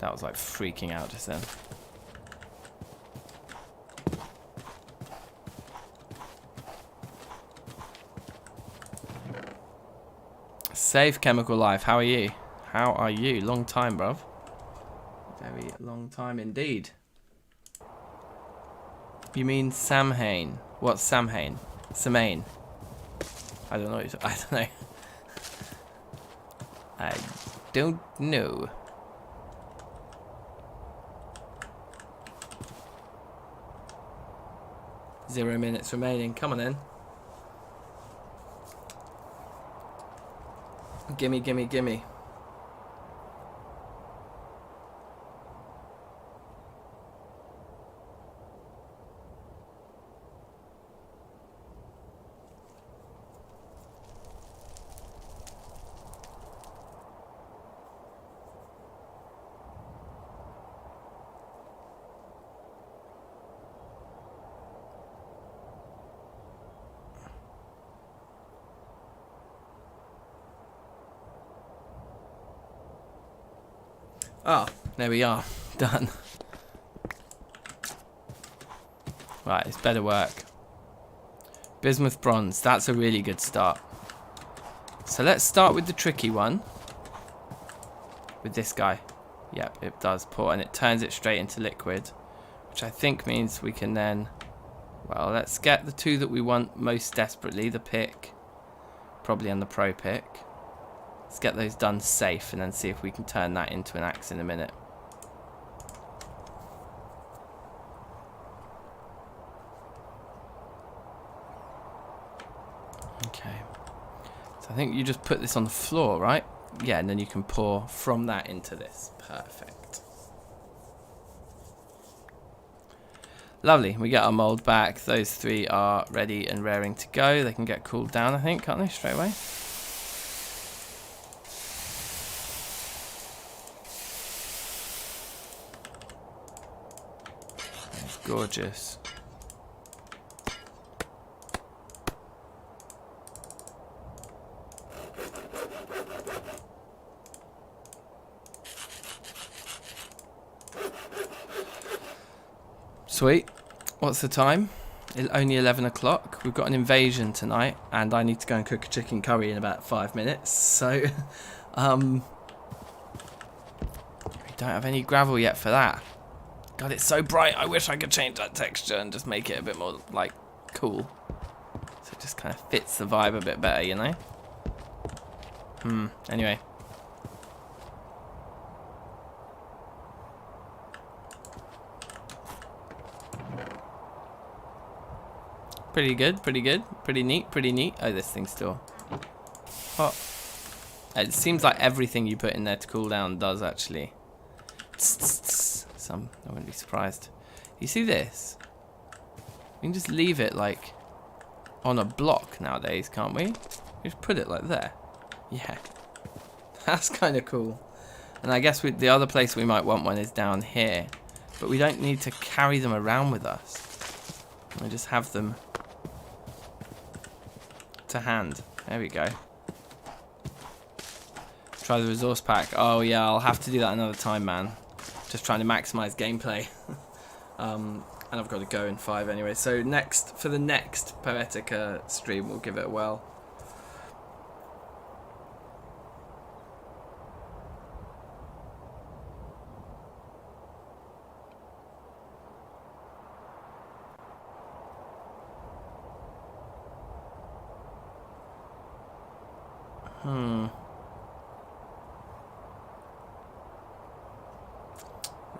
That was like freaking out just then. Safe Chemical Life, how are you? How are you? Long time, bruv. Very long time indeed. You mean Samhain? What's Samhain? Samhain. I don't know. I don't know. I don't know. Zero minutes remaining. Come on in. Gimme, gimme, gimme. Oh, there we are. Done. Right, it's better work. Bismuth bronze. That's a really good start. So let's start with the tricky one. With this guy. Yep, it does pour and it turns it straight into liquid. Which I think means we can then... Well, let's get the two that we want most desperately. The pick. Probably and the pro pick. Let's get those done safe and then see if we can turn that into an axe in a minute. Okay. So I think you just put this on the floor, right? Yeah, and then you can pour from that into this. Perfect. Lovely. We get our mold back. Those three are ready and raring to go. They can get cooled down, I think, can't they? Straight away. Gorgeous. Sweet. What's the time? Only 11 o'clock. We've got an invasion tonight and I need to go and cook a chicken curry in about 5 minutes. So, we don't have any gravel yet for that. God, it's so bright. I wish I could change that texture and just make it a bit more, like, cool. So it just kind of fits the vibe a bit better, you know? Anyway. Pretty good, pretty good. Pretty neat, pretty neat. Oh, this thing's still hot. It seems like everything you put in there to cool down does, actually. I wouldn't be surprised. You see this? We can just leave it like on a block nowadays, can't we? Just put it like there. Yeah. That's kind of cool. And I guess the other place we might want one is down here. But we don't need to carry them around with us. We just have them to hand. There we go. Try the resource pack. Oh yeah, I'll have to do that another time, man. Just trying to maximize gameplay. And I've got to go in 5 anyway. So for the next Poetica stream, we'll give it a whirl.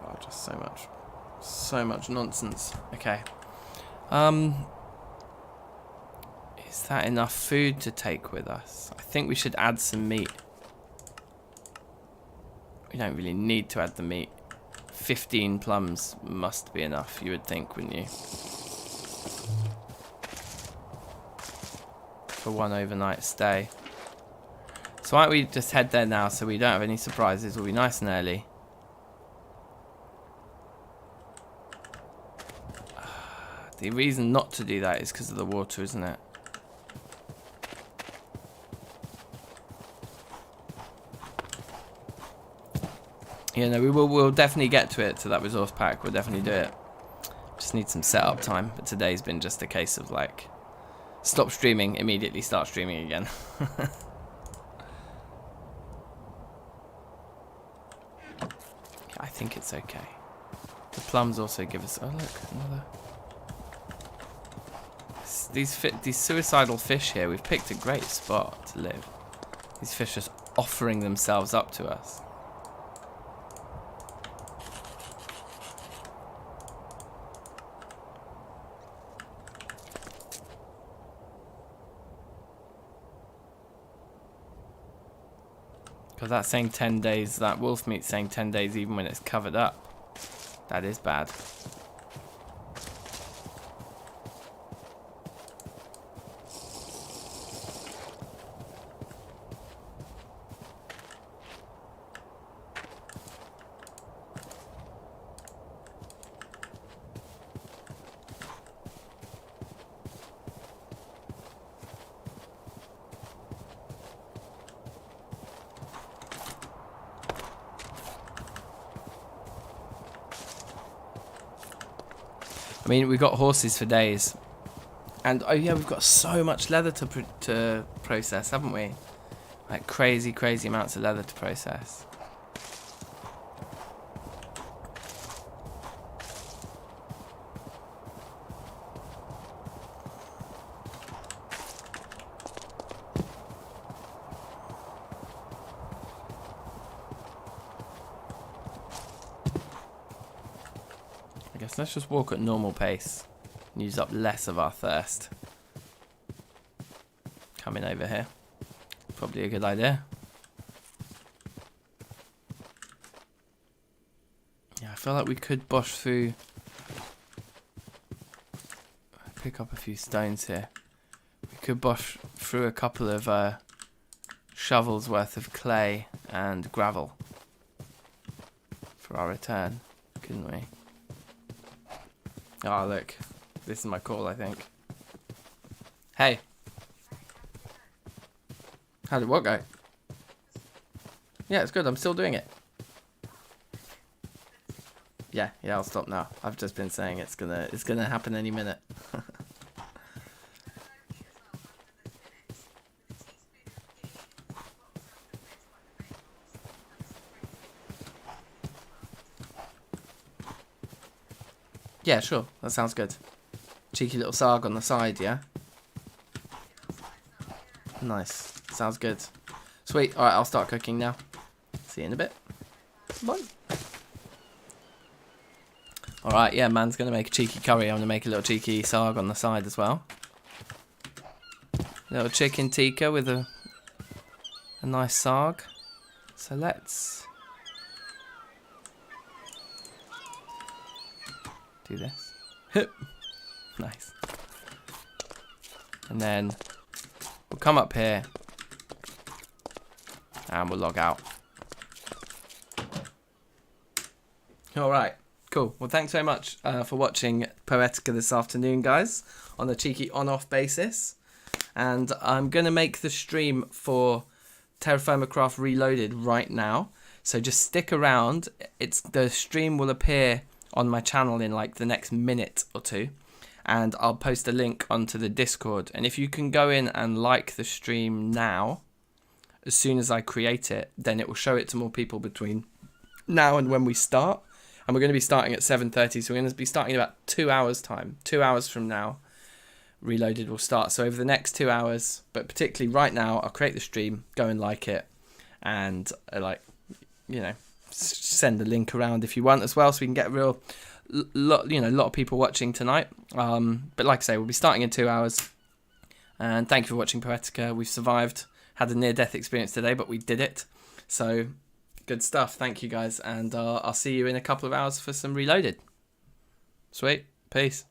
Oh, just so much nonsense. Okay. Is that enough food to take with us? I think we should add some meat. We don't really need to add the meat. 15 plums must be enough, you would think, wouldn't you? For one overnight stay. So why don't we just head there now so we don't have any surprises. We'll be nice and early. The reason not to do that is because of the water, isn't it? Yeah, no, we'll definitely get to it, to that resource pack. We'll definitely do it. Just need some setup time. But today's been just a case of like, stop streaming, immediately start streaming again. I think it's okay. The plums also give us... Oh, look, another... These suicidal fish here, we've picked a great spot to live. These fish just offering themselves up to us. Because that's saying 10 days, that wolf meat's saying 10 days even when it's covered up. That is bad. I mean, we've got horses for days. And, oh yeah, we've got so much leather to process, haven't we? Like crazy amounts of leather to process. Let's just walk at normal pace and use up less of our thirst. Coming over here. Probably a good idea. Yeah, I feel like we could bush through. Pick up a few stones here. We could bush through a couple of shovels worth of clay and gravel for our return, couldn't we? Oh, look. This is my call, I think. Hey. How did what go? Yeah, it's good. I'm still doing it. Yeah, I'll stop now. I've just been saying it's gonna happen any minute. Yeah, sure. That sounds good. Cheeky little sarg on the side, yeah? Nice. Sounds good. Sweet. Alright, I'll start cooking now. See you in a bit. Bye. Alright, yeah, man's going to make a cheeky curry. I'm going to make a little cheeky sarg on the side as well. Little chicken tikka with a nice sarg. So let's do this. Nice. And then we'll come up here and we'll log out. All right, cool. Well, thanks very much for watching Poetica this afternoon, guys, on a cheeky on-off basis. And I'm going to make the stream for Terrafirmacraft Reloaded right now. So just stick around. The stream will appear on my channel in like the next minute or two. And I'll post a link onto the Discord. And if you can go in and like the stream now, as soon as I create it, then it will show it to more people between now and when we start. And we're going to be starting at 7:30, so we're going to be starting in about 2 hours time. 2 hours from now, Reloaded will start. So over the next 2 hours, but particularly right now, I'll create the stream, go and like it, and send the link around if you want as well, so we can get a real lot of people watching tonight. But like I say, we'll be starting in 2 hours. And thank you for watching Poetica. We've survived, had a near-death experience today, but we did it. So good stuff. Thank you guys, and I'll see you in a couple of hours for some Reloaded. Sweet. Peace.